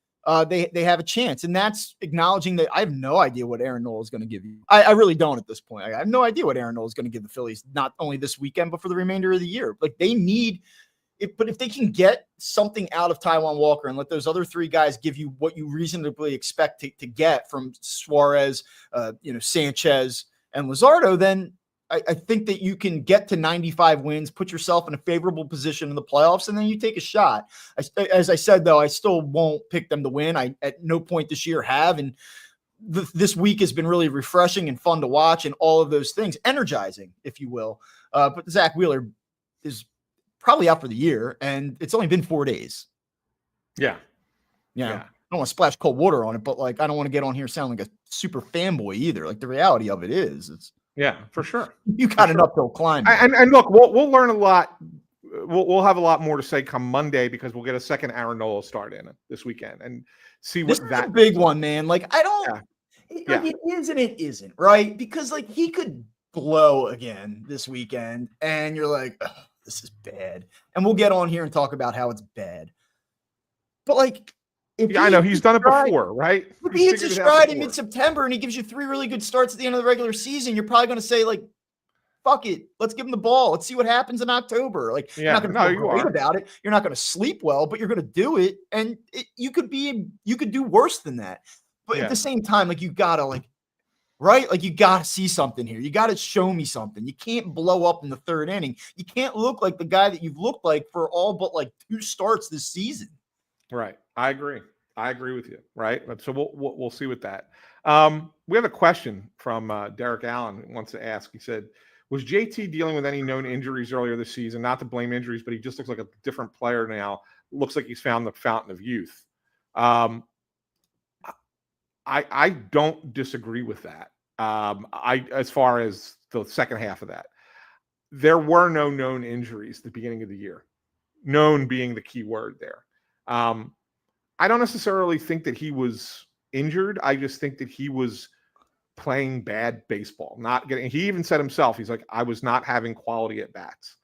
[SPEAKER 1] they have a chance. And that's acknowledging that I have no idea what Aaron Nola is going to give you. I really don't at this point. I have no idea what Aaron Nola is going to give the Phillies, not only this weekend, but for the remainder of the year. Like, they need it, but if they can get something out of Taijuan Walker and let those other 3 guys give you what you reasonably expect to get from Suarez, Sanchez and Luzardo, then I think that you can get to 95 wins, put yourself in a favorable position in the playoffs, and then you take a shot. As I said, though, I still won't pick them to win. I at no point this year have, and this week has been really refreshing and fun to watch, and all of those things, energizing, if you will. But Zach Wheeler is probably out for the year, and it's only been 4 days.
[SPEAKER 2] Yeah.
[SPEAKER 1] I don't want to splash cold water on it, but like, I don't want to get on here sounding like a super fanboy either. Like, the reality of it is,
[SPEAKER 2] for sure.
[SPEAKER 1] You got an uphill climb.
[SPEAKER 2] And look, we'll learn a lot. We'll have a lot more to say come Monday, because we'll get a second Aaron Nola start in this weekend and see what
[SPEAKER 1] this is a big one, man. Like, I don't.
[SPEAKER 2] Yeah.
[SPEAKER 1] It is and it isn't, right? Because like, he could blow again this weekend, and you're like, this is bad. And we'll get on here and talk about how it's bad. But like,
[SPEAKER 2] I know he's done it before, right?
[SPEAKER 1] If he hits a stride in mid-September and he gives you 3 really good starts at the end of the regular season, you're probably going to say, like, fuck it, let's give him the ball. Let's see what happens in October. Like, you're not going to feel great about it. You're not going to sleep well, but you're going to do it. And you could do worse than that. But at the same time, like, you got to right? Like, you got to see something here. You got to show me something. You can't blow up in the 3rd inning. You can't look like the guy that you've looked like for all but like 2 starts this season.
[SPEAKER 2] Right. I agree with you. Right. So we'll see with that. We have a question from Derek Allen, who wants to ask. He said, was JT dealing with any known injuries earlier this season? Not to blame injuries, but he just looks like a different player now. Looks like he's found the fountain of youth. I don't disagree with that. As far as the second half of that, there were no known injuries at the beginning of the year. Known being the key word there. I don't necessarily think that he was injured. I just think that he was playing bad baseball, not getting. He even said himself, he's like, I was not having quality at bats,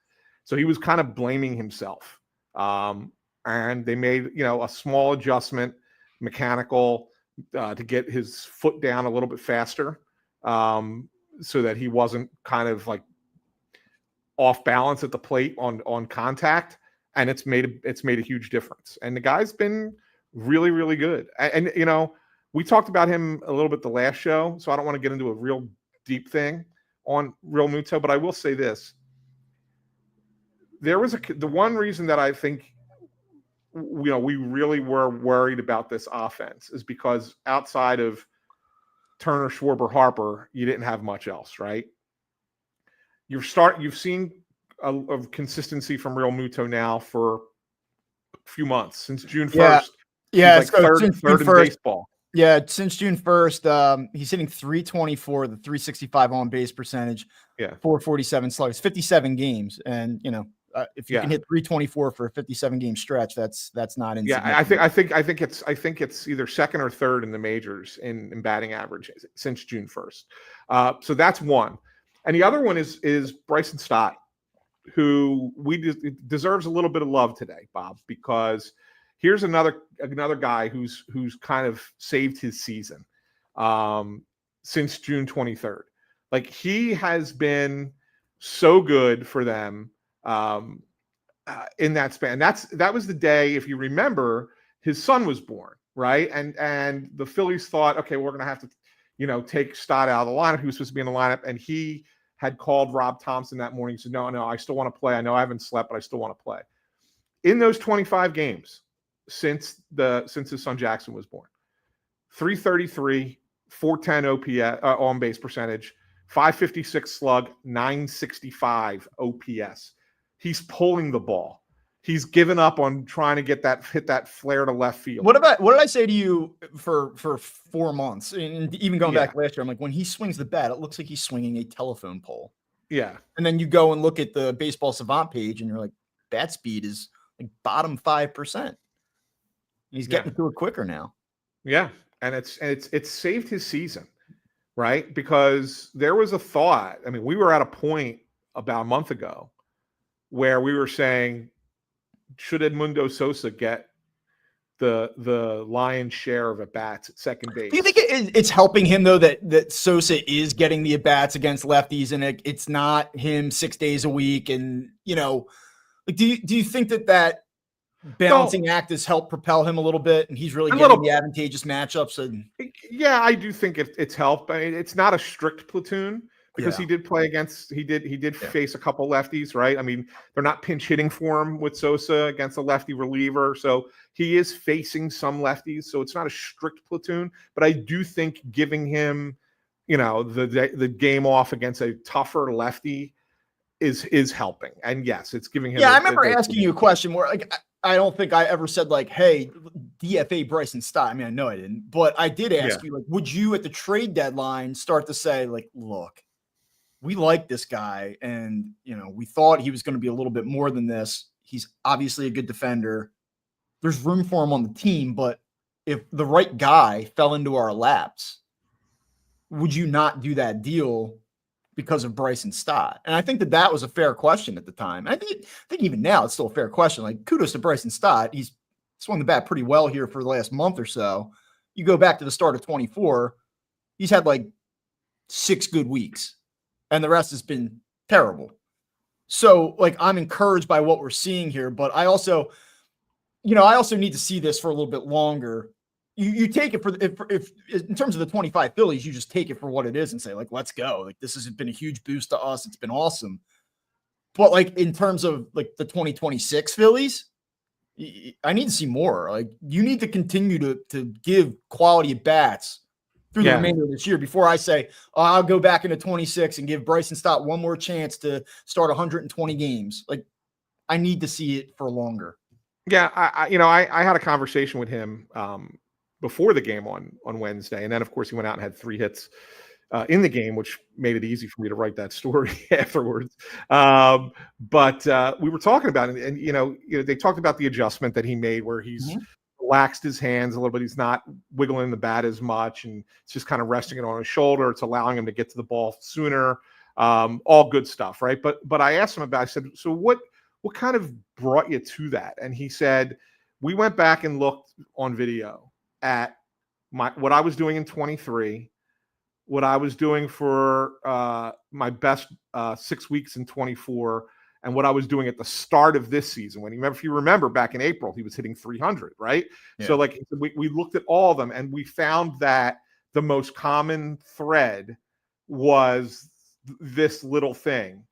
[SPEAKER 2] so he was kind of blaming himself. And they made a small adjustment, mechanical, to get his foot down a little bit faster, so that he wasn't kind of like off balance at the plate on contact, and it's made a huge difference. And the guy's been really, really good. And we talked about him a little bit the last show, so I don't want to get into a real deep thing on Realmuto, but I will say this: there was the one reason that I think we really were worried about this offense is because outside of Turner, Schwarber, Harper, you didn't have much else, right? You've seen a consistency from Realmuto now for a few months, since June 1st.
[SPEAKER 1] Yeah,
[SPEAKER 2] he's like third in baseball.
[SPEAKER 1] Yeah, since June 1st, he's hitting 324, the 365 on base percentage, 447 slugs, 57 games, and if you can hit 324 for a 57 game stretch, that's not insignificant.
[SPEAKER 2] Yeah, I think it's either second or third in the majors in batting average since June 1st. So that's one. And the other one is Bryson Stott, who deserves a little bit of love today, Bob, because here's another guy who's kind of saved his season since June 23rd. Like, he has been so good for them in that span. That was the day, if you remember, his son was born, right? And the Phillies thought, okay, we're going to have to, take Stott out of the lineup. He was supposed to be in the lineup, and he had called Rob Thompson that morning. He said, no, I still want to play. I know I haven't slept, but I still want to play. In those 25 games since his son Jackson was born, 333, 410 OPS on base percentage, 556 slug, 965 OPS. He's pulling the ball. He's given up on trying to hit that flare to left field.
[SPEAKER 1] What did I say to you for 4 months? And even going back last year, I'm like, when he swings the bat, it looks like he's swinging a telephone pole.
[SPEAKER 2] Yeah.
[SPEAKER 1] And then you go and look at the Baseball Savant page, and you're like, bat speed is like bottom 5%. He's getting to it quicker now.
[SPEAKER 2] Yeah, and it's saved his season, right? Because there was a thought. I mean, we were at a point about a month ago where we were saying, should Edmundo Sosa get the lion's share of at-bats at second base?
[SPEAKER 1] Do you think it's helping him, though, that Sosa is getting the at-bats against lefties, and it's not him 6 days a week? And, do you think that balancing act has helped propel him a little bit, and he's really getting the advantageous matchups? And
[SPEAKER 2] yeah, I do think it's helped. I mean, it's not a strict platoon, because he did play against, he did face a couple lefties, right? I mean, they're not pinch hitting for him with Sosa against a lefty reliever. So he is facing some lefties. So it's not a strict platoon, but I do think giving him, the game off against a tougher lefty is helping. And yes, it's giving him.
[SPEAKER 1] Yeah, I remember asking you a question where, like, I don't think I ever said, like, hey, DFA Bryson Stott. I mean, I know I didn't, but I did ask you, like, would you at the trade deadline start to say, like, look, we like this guy, and, we thought he was going to be a little bit more than this. He's obviously a good defender. There's room for him on the team, but if the right guy fell into our laps, would you not do that deal because of Bryson Stott? And I think that was a fair question at the time. I think even now it's still a fair question. Like, kudos to Bryson Stott. He's swung the bat pretty well here for the last month or so. You go back to the start of 24, he's had like 6 good weeks, and the rest has been terrible. So, like, I'm encouraged by what we're seeing here, but I also need to see this for a little bit longer. You take it for if in terms of the 25 Phillies, you just take it for what it is and say, like, let's go. Like, this has been a huge boost to us. It's been awesome. But, like, in terms of, like, the 2026 Phillies, I need to see more. Like, you need to continue to give quality at bats through the remainder of this year before I say, I'll go back into 26 and give Bryson Stott one more chance to start 120 games. Like, I need to see it for longer.
[SPEAKER 2] Yeah, I had a conversation with him before the game on Wednesday, and then of course he went out and had 3 hits in the game, which made it easy for me to write that story afterwards. But we were talking about it, and they talked about the adjustment that he made, where he's relaxed his hands a little bit. He's not wiggling the bat as much, and it's just kind of resting it on his shoulder. It's allowing him to get to the ball sooner. All good stuff, right? But I asked him about. I said, so what kind of brought you to that? And he said, we went back and looked on video at what I was doing in 23, what I was doing for my best 6 weeks in 24, and what I was doing at the start of this season. If you remember back in April, he was hitting 300, right? Yeah. So like we looked at all of them, and we found that the most common thread was this little thing.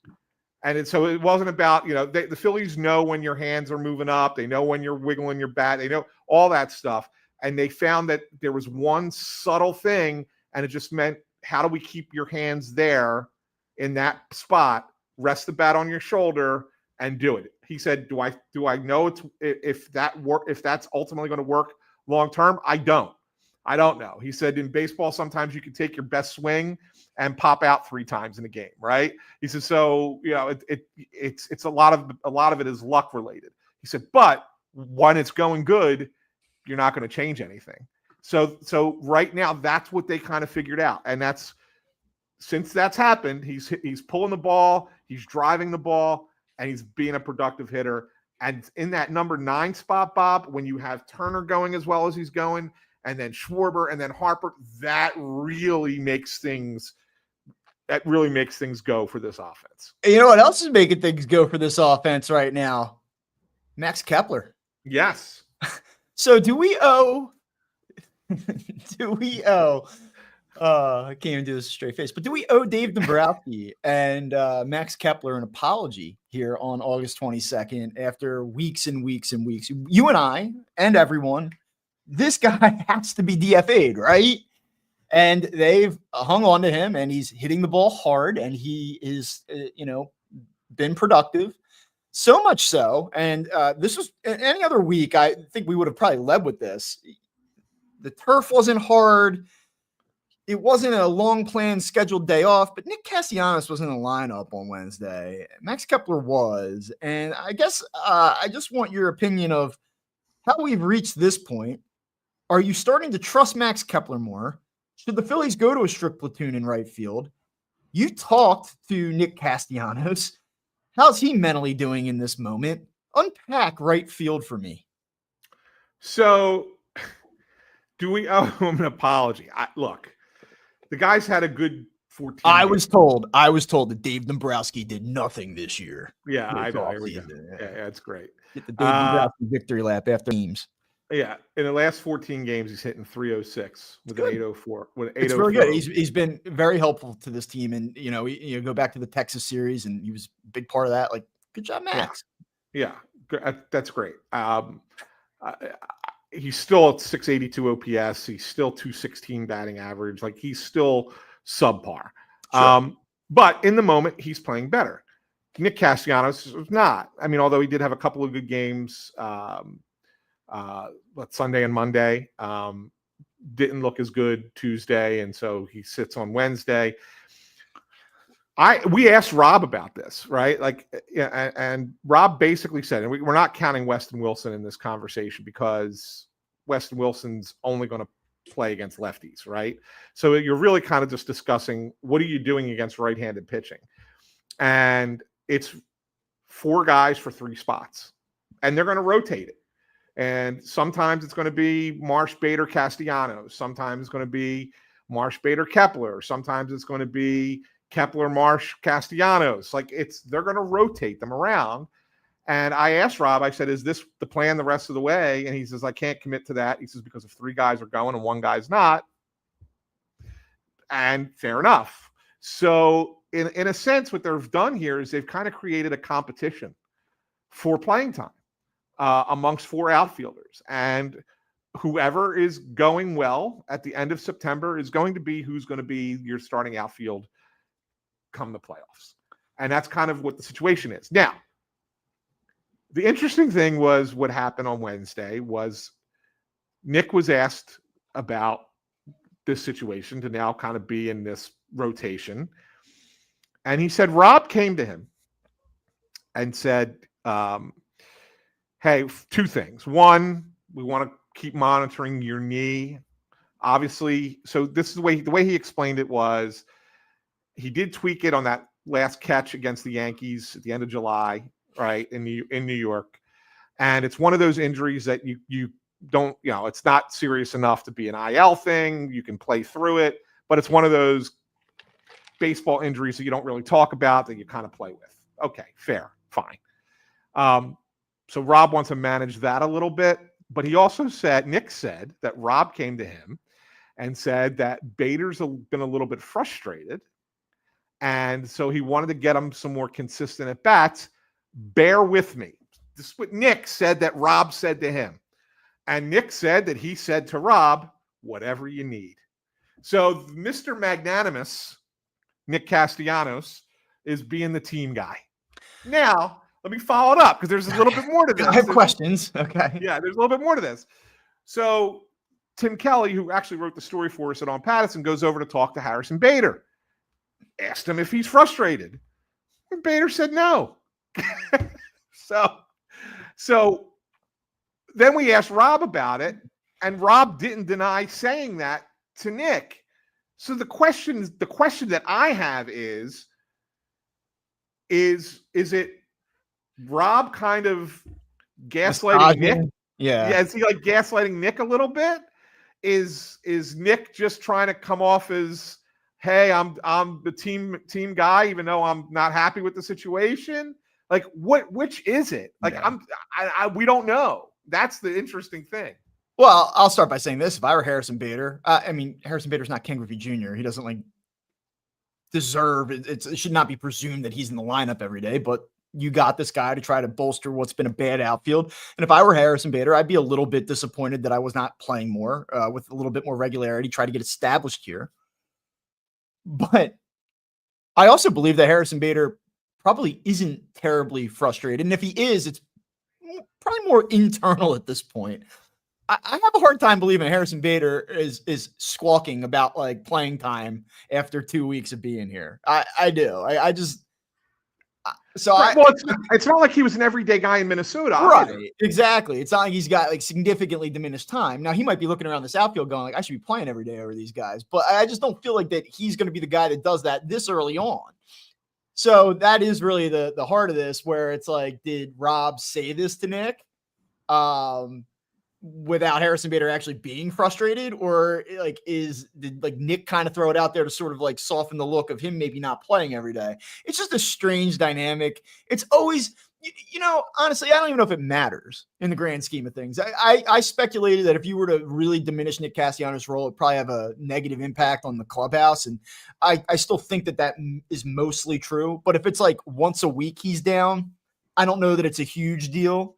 [SPEAKER 2] And so it wasn't about, the Phillies know when your hands are moving up. They know when you're wiggling your bat. They know all that stuff. And they found that there was one subtle thing, and it just meant, how do we keep your hands there in that spot, rest the bat on your shoulder, and do it? He said, do I know if that's ultimately going to work long term? I don't know. He said, in baseball, sometimes you can take your best swing and pop out 3 times in a game, right? He says, so it's a lot of it is luck related. He said, but when it's going good, you're not going to change anything. So right now, that's what they kind of figured out, and since that's happened, he's pulling the ball, he's driving the ball, and he's being a productive hitter. And in that number 9 spot, Bob, when you have Turner going as well as he's going, and then Schwarber, and then Harper, that really makes things go for this offense.
[SPEAKER 1] You know what else is making things go for this offense right now? Max Kepler.
[SPEAKER 2] Yes.
[SPEAKER 1] So do we owe I can't even do this straight face, but do we owe Dave Dombrowski and Max Kepler an apology here on August 22nd after weeks and weeks and weeks? You and I and everyone, this guy has to be DFA'd, right? And they've hung on to him, and he's hitting the ball hard, and he is, been productive. So much so, and this was any other week, I think we would have probably led with this. The turf wasn't hard. It wasn't a long planned scheduled day off, but Nick Castellanos was in the lineup on Wednesday. Max Kepler was. And I guess I just want your opinion of how we've reached this point. Are you starting to trust Max Kepler more? Should the Phillies go to a strict platoon in right field? You talked to Nick Castellanos. How's he mentally doing in this moment? Unpack right field for me.
[SPEAKER 2] So, do we owe him an apology? Look, the guy's had a good 14.
[SPEAKER 1] I was told that Dave Dombrowski did nothing this year.
[SPEAKER 2] Yeah, I know. Yeah, that's great.
[SPEAKER 1] Get the Dave Dombrowski victory lap after games.
[SPEAKER 2] Yeah, in the last 14 games, he's hitting 306 with an 804.
[SPEAKER 1] It's really good. He's been very helpful to this team, and you go back to the Texas series, and he was a big part of that. Like, good job, Max.
[SPEAKER 2] Yeah, that's great. He's still at 682 OPS. He's still 216 batting average. Like, he's still subpar. Sure. But in the moment, he's playing better. Nick Castellanos is not. I mean, although he did have a couple of good games. Sunday and Monday didn't look as good Tuesday, and so he sits on Wednesday. We asked Rob about this, right? And Rob basically said, and we're not counting Weston Wilson in this conversation because Weston Wilson's only going to play against lefties, right? So you're really kind of just discussing, what are you doing against right-handed pitching? And it's 4 guys for 3 spots, and they're going to rotate it. And sometimes it's going to be Marsh, Bader, Castellanos. Sometimes it's going to be Marsh, Bader, Kepler. Sometimes it's going to be Kepler, Marsh, Castellanos. They're going to rotate them around. And I asked Rob, I said, is this the plan the rest of the way? And he says, I can't commit to that. He says, because if 3 guys are going and 1 guy's not. And fair enough. So in a sense, what they've done here is they've kind of created a competition for playing time amongst 4 outfielders. And whoever is going well at the end of September is going to be who's going to be your starting outfield come the playoffs. And that's kind of what the situation is. Now, the interesting thing was what happened on Wednesday was Nick was asked about this situation to now kind of be in this rotation. And he said, Rob came to him and said, hey, 2 things. 1, we want to keep monitoring your knee. Obviously, so this is the way he explained it was he did tweak it on that last catch against the Yankees at the end of July, right, in New York. And it's one of those injuries that you don't, it's not serious enough to be an IL thing. You can play through it, but it's one of those baseball injuries that you don't really talk about, that you kind of play with. Okay, fair, fine. So Rob wants to manage that a little bit, but he also said, Nick said that Rob came to him and said that Bader's been a little bit frustrated, and so he wanted to get him some more consistent at bats. Bear with me. This is what Nick said that Rob said to him. And Nick said that he said to Rob, whatever you need. So Mr. Magnanimous, Nick Castellanos, is being the team guy. Now, let me follow it up because there's a little bit more to this.
[SPEAKER 1] I have questions. Okay.
[SPEAKER 2] Yeah, there's a little bit more to this. So Tim Kelly, who actually wrote the story for us at On Patterson, goes over to talk to Harrison Bader. Asked him if he's frustrated. And Bader said no. So then we asked Rob about it, and Rob didn't deny saying that to Nick. So the question that I have is it Rob kind of gaslighting Nick?
[SPEAKER 1] Yeah.
[SPEAKER 2] Is he like gaslighting Nick a little bit? Is Nick just trying to come off as, hey, I'm the team guy, even though I'm not happy with the situation? Like, which is it? Like, yeah. We don't know. That's the interesting thing.
[SPEAKER 1] Well, I'll start by saying this. If I were Harrison Bader, Harrison Bader's not Ken Griffey Jr. He doesn't deserve it. It should not be presumed that he's in the lineup every day, but you got this guy to try to bolster what's been a bad outfield. And if I were Harrison Bader, I'd be a little bit disappointed that I was not playing more with a little bit more regularity, try to get established here. But I also believe that Harrison Bader probably isn't terribly frustrated. And if he is, it's probably more internal at this point. I have a hard time believing Harrison Bader is squawking about playing time after 2 weeks of being here. I do.
[SPEAKER 2] It's not like he was an everyday guy in Minnesota.
[SPEAKER 1] Right.
[SPEAKER 2] Either.
[SPEAKER 1] Exactly. It's not like he's got significantly diminished time. Now he might be looking around this outfield going I should be playing every day over these guys, but I just don't feel like that he's going to be the guy that does that this early on. So that is really the heart of this, where it's did Rob say this to Nick without Harrison Bader actually being frustrated, or did Nick kind of throw it out there to sort of soften the look of him maybe not playing every day? It's just a strange dynamic. It's always, honestly, I don't even know if it matters in the grand scheme of things. I speculated that if you were to really diminish Nick Castellanos' role, it'd probably have a negative impact on the clubhouse. And I still think that is mostly true. But if it's once a week he's down, I don't know that it's a huge deal.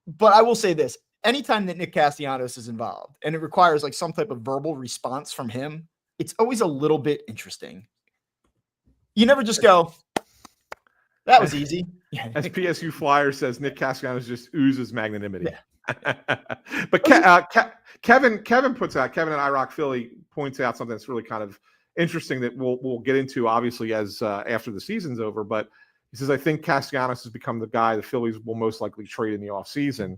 [SPEAKER 1] But I will say this, anytime that Nick Castellanos is involved and it requires some type of verbal response from him, it's always a little bit interesting. You never just go, that was easy.
[SPEAKER 2] As PSU Flyer says, Nick Castellanos just oozes magnanimity.
[SPEAKER 1] Yeah.
[SPEAKER 2] But Kevin puts out, Kevin at iRock Philly points out something that's really kind of interesting that we'll get into obviously as after the season's over. But he says, I think Castellanos has become the guy the Phillies will most likely trade in the offseason.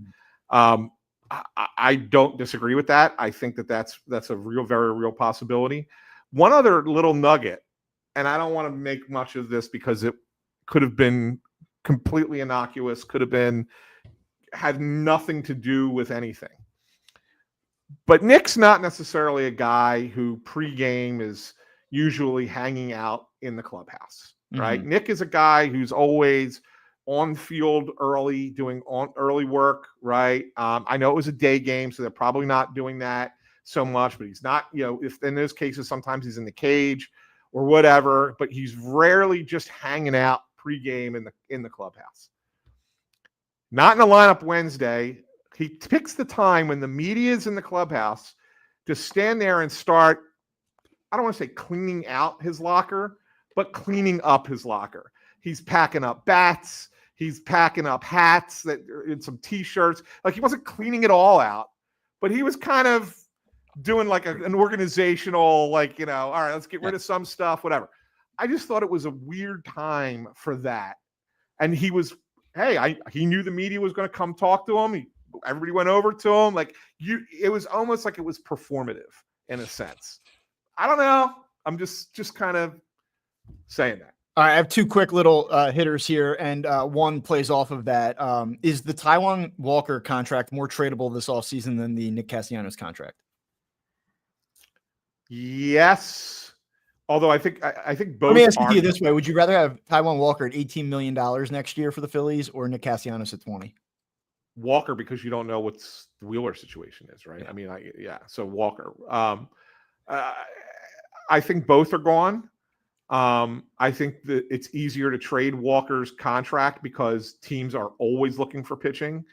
[SPEAKER 2] I don't disagree with that. I think that's a very real possibility. One other little nugget, and I don't want to make much of this because it could have been completely innocuous, had nothing to do with anything. But Nick's not necessarily a guy who pregame is usually hanging out in the clubhouse. Right. Mm-hmm. Nick is a guy who's always on field early, doing early work. Right. I know it was a day game, so they're probably not doing that so much, but he's not, if in those cases, sometimes he's in the cage or whatever, but he's rarely just hanging out pregame in the clubhouse. Not in the lineup Wednesday. He picks the time when the media is in the clubhouse to stand there and start, I don't want to say cleaning out his locker, but cleaning up his locker. He's packing up bats. He's packing up hats and some T-shirts. He wasn't cleaning it all out, but he was kind of doing an organizational, all right, let's get rid of some stuff, whatever. I just thought it was a weird time for that. And he was, he knew the media was going to come talk to him. everybody went over to him. Like it was almost like it was performative in a sense. I don't know. I'm just kind of saying that.
[SPEAKER 1] All right, I have two quick little hitters here, and one plays off of that. Is the Taijuan Walker contract more tradable this offseason than the Nick Castellanos contract?
[SPEAKER 2] Yes. Although I think both.
[SPEAKER 1] Let me ask it to you this way: would you rather have Taijuan Walker at $18 million next year for the Phillies, or Nick Castellanos at 20?
[SPEAKER 2] Walker, because you don't know what the Wheeler situation is, right?
[SPEAKER 1] Yeah.
[SPEAKER 2] I mean, so Walker. I think both are gone. I think that it's easier to trade Walker's contract because teams are always looking for pitching.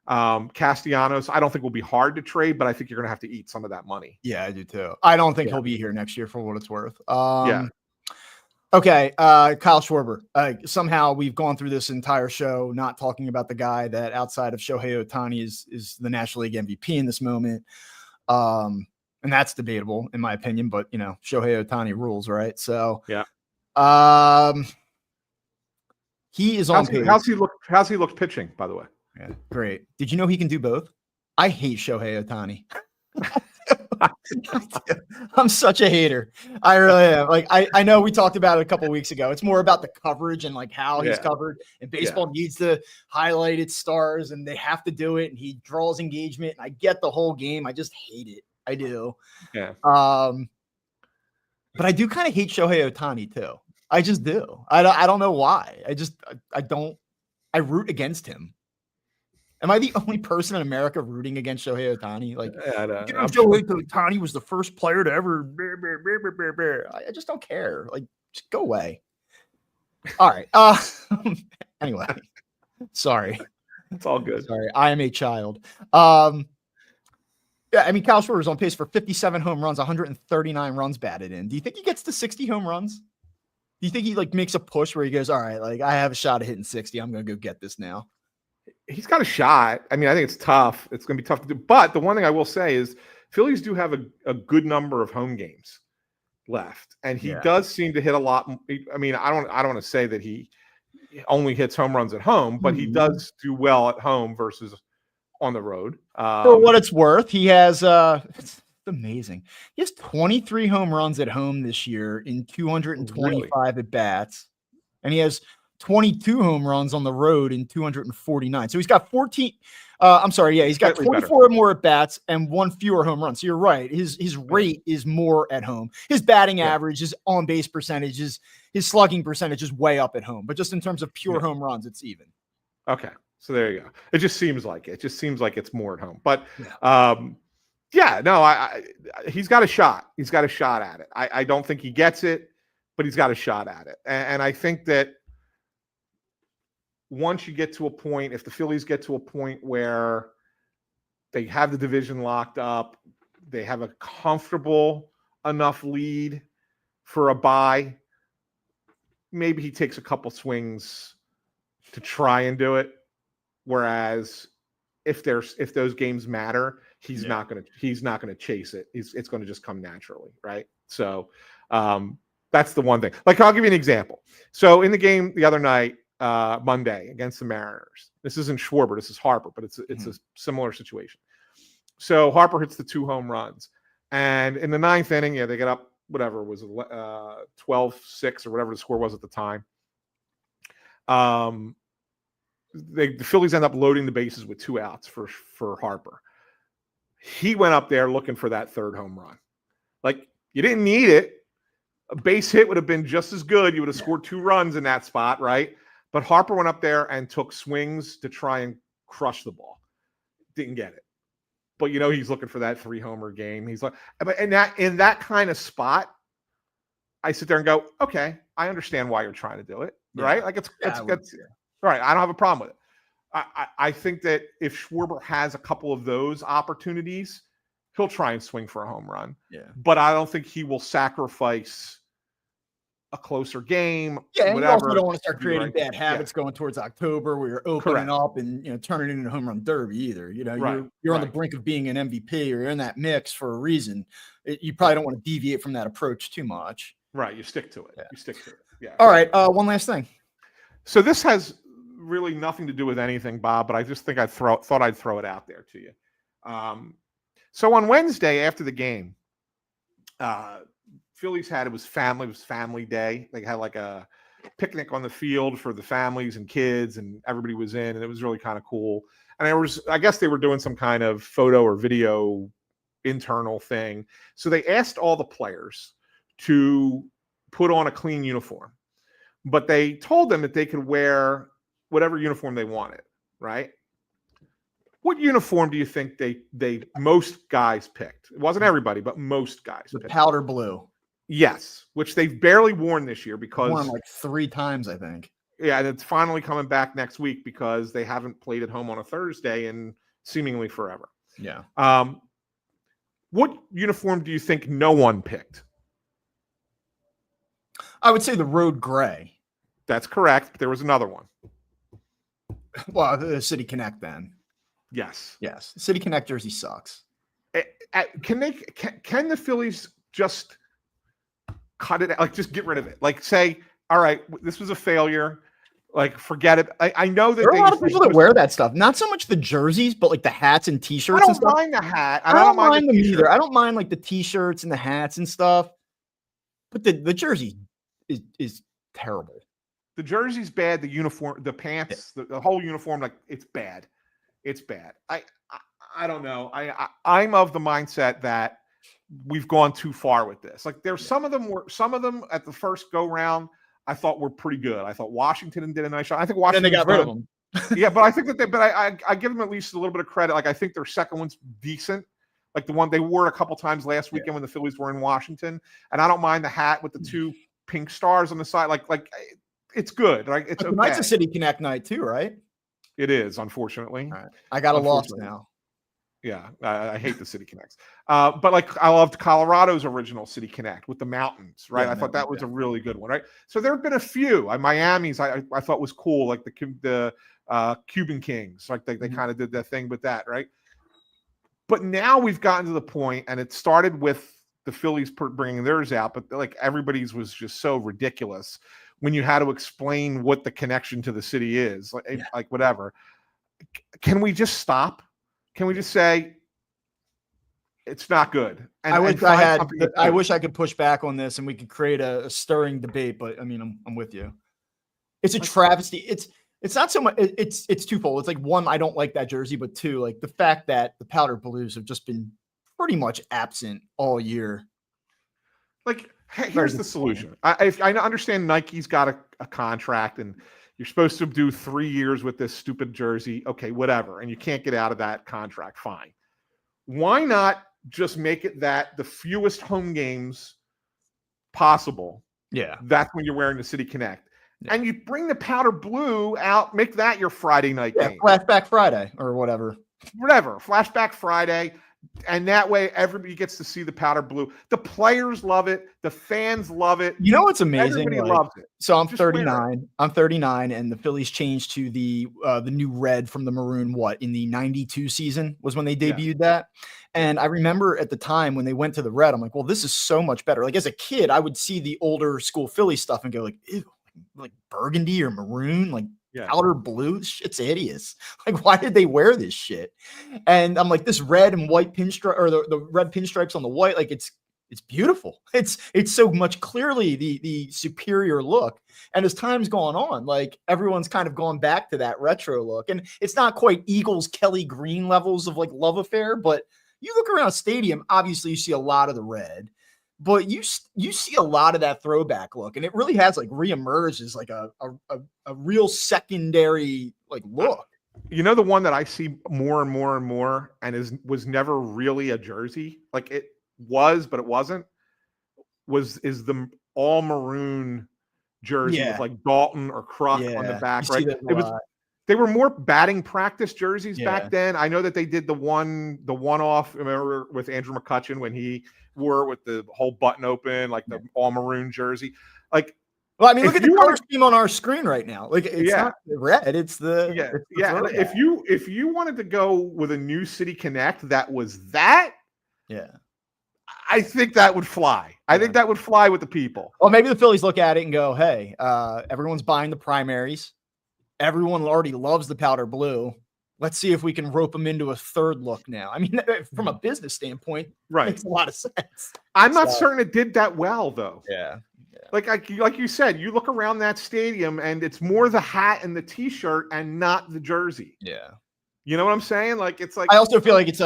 [SPEAKER 2] Castellanos, I don't think will be hard to trade, but I think you're going to have to eat some of that money.
[SPEAKER 1] Yeah, I do too. I don't think he'll be here next year for what it's worth.
[SPEAKER 2] Yeah.
[SPEAKER 1] Okay, Kyle Schwarber. Somehow we've gone through this entire show not talking about the guy that outside of Shohei Ohtani is the National League MVP in this moment. And that's debatable in my opinion, but Shohei Ohtani rules, right? So
[SPEAKER 2] yeah.
[SPEAKER 1] He is on pace.
[SPEAKER 2] How's he look pitching, by the way?
[SPEAKER 1] Yeah, great. Did you know he can do both? I hate Shohei Ohtani. I'm such a hater. I really am. Like I know we talked about it a couple of weeks ago. It's more about the coverage and like how he's covered. And baseball needs to highlight its stars, and they have to do it. And he draws engagement. And I get the whole game. I just hate it. I do.
[SPEAKER 2] Yeah.
[SPEAKER 1] But I do kind of hate Shohei Ohtani too. I just do. I don't know why. I root against him. Am I the only person in America rooting against Shohei Ohtani? Like, Shohei Ohtani was the first player to ever. I just don't care. Like, just go away. All right. Anyway, sorry.
[SPEAKER 2] It's all good.
[SPEAKER 1] Sorry, I am a child. Yeah, I mean, Kyle Schwarber is on pace for 57 home runs, 139 runs batted in. Do you think he gets to 60 home runs? Do you think he like makes a push where he goes, all right, like I have a shot at hitting 60. I'm going to go get this now.
[SPEAKER 2] He's got a shot. I mean, I think it's tough. It's going to be tough to do. But the one thing I will say is Phillies do have a good number of home games left. And he does seem to hit a lot. I mean, I don't want to say that he only hits home runs at home, but he does do well at home versus on the road.
[SPEAKER 1] For what it's worth, he has it's amazing. He has 23 home runs at home this year in 225 at bats, and he has 22 home runs on the road in 249. So he's got 14. He's got 24 more at bats and one fewer home runs. So you're right. His rate is more at home. His batting average, his on base percentage, his slugging percentage is way up at home. But just in terms of pure home runs, it's even.
[SPEAKER 2] Okay. So there you go. It just seems like it's more at home. But he's got a shot. He's got a shot at it. I don't think he gets it, but he's got a shot at it. And I think that once you get to a point, if the Phillies get to a point where they have the division locked up, they have a comfortable enough lead for a bye, maybe he takes a couple swings to try and do it. Whereas if those games matter, he's not gonna chase it. It's going to just come naturally, right? So that's the one thing. Like I'll give you an example. So in the game the other night, Monday against the Mariners, this isn't Schwarber, this is Harper, but it's a similar situation. So Harper hits the 2 home runs, and in the 9th inning, they get up whatever it was 12-6 or whatever the score was at the time. The Phillies end up loading the bases with 2 outs for Harper. He went up there looking for that 3rd home run. Like, you didn't need it. A base hit would have been just as good. You would have scored 2 runs in that spot, right? But Harper went up there and took swings to try and crush the ball. Didn't get it. But he's looking for that 3-homer game. He's like, but in that kind of spot, I sit there and go, okay, I understand why you're trying to do it, right? Like it's right. I don't have a problem with it. I think that if Schwarber has a couple of those opportunities, he'll try and swing for a home run. Yeah. But I don't think he will sacrifice a closer game.
[SPEAKER 1] Yeah, you also don't want to start creating bad habits going towards October where you're opening up and turning it into a home run derby either. You're on the brink of being an MVP, or you're in that mix for a reason. You probably don't want to deviate from that approach too much.
[SPEAKER 2] Right. You stick to it. Yeah. You stick to it. Yeah.
[SPEAKER 1] All right. One last thing.
[SPEAKER 2] So this has really nothing to do with anything, Bob, but I just think thought I'd throw it out there to you. So on Wednesday after the game, Phillies it was family day. They had like a picnic on the field for the families and kids, and everybody was in, and it was really kind of cool. And I guess they were doing some kind of photo or video internal thing. So they asked all the players to put on a clean uniform, but they told them that they could wear whatever uniform they wanted, right? What uniform do you think most guys picked? It wasn't everybody, but most guys
[SPEAKER 1] The
[SPEAKER 2] picked.
[SPEAKER 1] powder blue.
[SPEAKER 2] Yes, which they've barely worn this year because
[SPEAKER 1] won like 3 times, I think.
[SPEAKER 2] Yeah, and it's finally coming back next week because they haven't played at home on a Thursday in seemingly forever.
[SPEAKER 1] Yeah.
[SPEAKER 2] What uniform do you think no one picked?
[SPEAKER 1] I would say the road gray.
[SPEAKER 2] That's correct. But there was another one.
[SPEAKER 1] Well, the City Connect then.
[SPEAKER 2] Yes.
[SPEAKER 1] Yes. City Connect jersey sucks.
[SPEAKER 2] Can the Phillies just cut it out? Like, just get rid of it. Like, say, all right, this was a failure. Like, forget it. I know that
[SPEAKER 1] there are a lot of people that wear that stuff. Not so much the jerseys, but like the hats and T-shirts.
[SPEAKER 2] I don't mind the hat.
[SPEAKER 1] I don't mind them either. I don't mind like the T-shirts and the hats and stuff. But the jersey is terrible.
[SPEAKER 2] The jersey's bad. The uniform, the pants, the whole uniform, like it's bad. It's bad. I don't know. I'm of the mindset that we've gone too far with this. Like there's some of them at the first go round I thought were pretty good. I thought Washington did a nice job. I think Washington.
[SPEAKER 1] And they got rid of them.
[SPEAKER 2] Yeah, but I think that I give them at least a little bit of credit. Like I think their second one's decent. Like the one they wore a couple times last weekend when the Phillies were in Washington, and I don't mind the hat with the 2 pink stars on the side. Like it's good. Right? It's okay.
[SPEAKER 1] Tonight's a City Connect night too, right?
[SPEAKER 2] It is, unfortunately.
[SPEAKER 1] All right. I got a loss now.
[SPEAKER 2] Yeah, I hate the City Connects. But like I loved Colorado's original City Connect with the mountains, right?
[SPEAKER 1] Yeah,
[SPEAKER 2] I thought that was a really good one, right? So there have been a few. Miami's I thought was cool, like the Cuban Kings, like they kind of did that thing with that, right? But now we've gotten to the point, and it started with the Phillies bringing theirs out, but like everybody's was just so ridiculous when you had to explain what the connection to the city is, like whatever. Can we just stop? Can we just say it's not good? And,
[SPEAKER 1] I wish I could push back on this and we could create a stirring debate, but I mean, I'm with you. It's a travesty. It's not so much. It's twofold. It's like, one, I don't like that jersey, but 2, like the fact that the powder blues have just been pretty much absent all year.
[SPEAKER 2] Like, hey, here's the solution. I understand Nike's got a contract and you're supposed to do 3 years with this stupid jersey. Okay, whatever. And you can't get out of that contract. Fine. Why not just make it that the fewest home games possible?
[SPEAKER 1] Yeah.
[SPEAKER 2] That's when you're wearing the City Connect. Yeah. And you bring the powder blue out, make that your Friday night game.
[SPEAKER 1] Flashback Friday or whatever.
[SPEAKER 2] Flashback Friday. And that way everybody gets to see the powder blue. The players love it. The fans love it.
[SPEAKER 1] You know what's amazing?
[SPEAKER 2] Everybody loves it.
[SPEAKER 1] So I'm 39. I'm 39, and the Phillies changed to the new red from the maroon. In the 92 season was when they debuted that. And I remember at the time when they went to the red, I'm like, well, this is so much better. Like as a kid, I would see the older school Philly stuff and go like, ew, like burgundy or maroon, like powder blue. This shit's hideous. Like, why did they wear this shit? And I'm like, this red and white pinstripe, or the red pinstripes on the white, like it's beautiful. It's so much clearly the superior look. And as time's gone on, like everyone's kind of gone back to that retro look. And it's not quite Eagles Kelly Green levels of like love affair, but you look around a stadium, obviously you see a lot of the red. But you see a lot of that throwback look, and it really has like re-emerged as like a real secondary like look.
[SPEAKER 2] You know, the one that I see more and more and more, and was never really a jersey, like it was, but it wasn't. Is the all maroon jersey with like Dalton or Kruk on the back, right? They were more batting practice jerseys back then. I know that they did the one-off, remember, with Andrew McCutchen when he wore it with the whole button open, like the all maroon jersey. Like,
[SPEAKER 1] well, I mean, look at the color scheme on our screen right now. Like, it's not the red; it's the
[SPEAKER 2] If you wanted to go with a new City Connect that was that, I think that would fly. I think that would fly with the people.
[SPEAKER 1] Well, maybe the Phillies look at it and go, "Hey, everyone's buying the primaries. everyone already loves the powder blue. Let's see if we can rope them into a third look now. I mean, from a business standpoint,
[SPEAKER 2] Right.
[SPEAKER 1] makes a lot of sense.
[SPEAKER 2] I'm not certain it did that well, though.
[SPEAKER 1] Yeah.
[SPEAKER 2] Like you said, you look around that stadium and it's more the hat and the t-shirt and not the jersey.
[SPEAKER 1] Yeah.
[SPEAKER 2] You know what I'm saying? Like, it's like,
[SPEAKER 1] I also feel like it's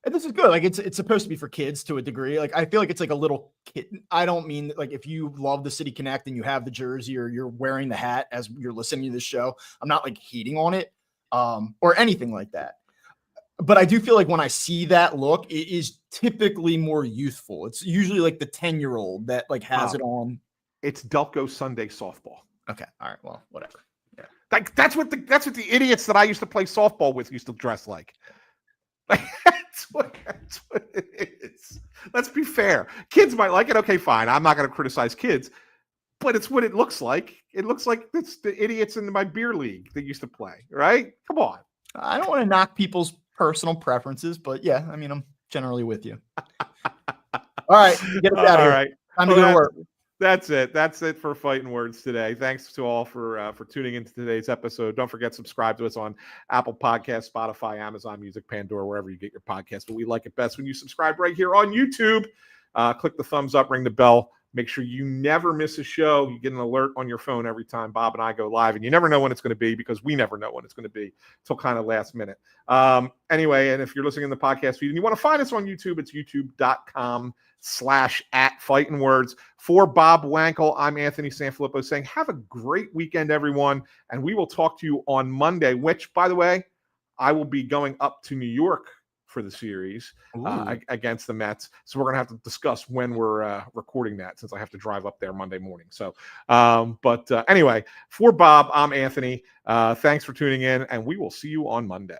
[SPEAKER 1] and this is good. Like it's supposed to be for kids to a degree. Like I feel like it's like a little kid. I don't mean like if you love the City Connect and you have the jersey or you're wearing the hat as you're listening to this show, I'm not like hating on it or anything like that. But I do feel like when I see that look, it is typically more youthful. It's usually like the 10-year-old that like has it on.
[SPEAKER 2] It's Delco Sunday softball.
[SPEAKER 1] Okay. All right. Well, whatever. Yeah.
[SPEAKER 2] Like that's what the idiots that I used to play softball with used to dress like. Like that's what it is. Let's be fair. Kids might like it. Okay, fine. I'm not going to criticize kids, but it's what it looks like. It looks like it's the idiots in my beer league that used to play, right? Come on.
[SPEAKER 1] I don't want to knock people's personal preferences, but yeah, I mean, I'm generally with you. All right, get us out of here.
[SPEAKER 2] All right.
[SPEAKER 1] Time to go to work.
[SPEAKER 2] That's it. That's it for Fighting Words today. Thanks to all for tuning into today's episode. Don't forget, subscribe to us on Apple Podcasts, Spotify, Amazon Music, Pandora, wherever you get your podcasts. But we like it best when you subscribe right here on YouTube. Click the thumbs up, ring the bell. Make sure you never miss a show. You get an alert on your phone every time Bob and I go live. And you never know when it's going to be because we never know when it's going to be until kind of last minute. Anyway, and if you're listening in the podcast feed and you want to find us on YouTube, it's youtube.com/@fightingwords. For Bob Wankel, I'm Anthony Sanfilippo saying have a great weekend, everyone. And we will talk to you on Monday, which, by the way, I will be going up to New York for the series against the Mets. So we're going to have to discuss when we're recording that since I have to drive up there Monday morning. So, anyway, for Bob, I'm Anthony. Thanks for tuning in and we will see you on Monday.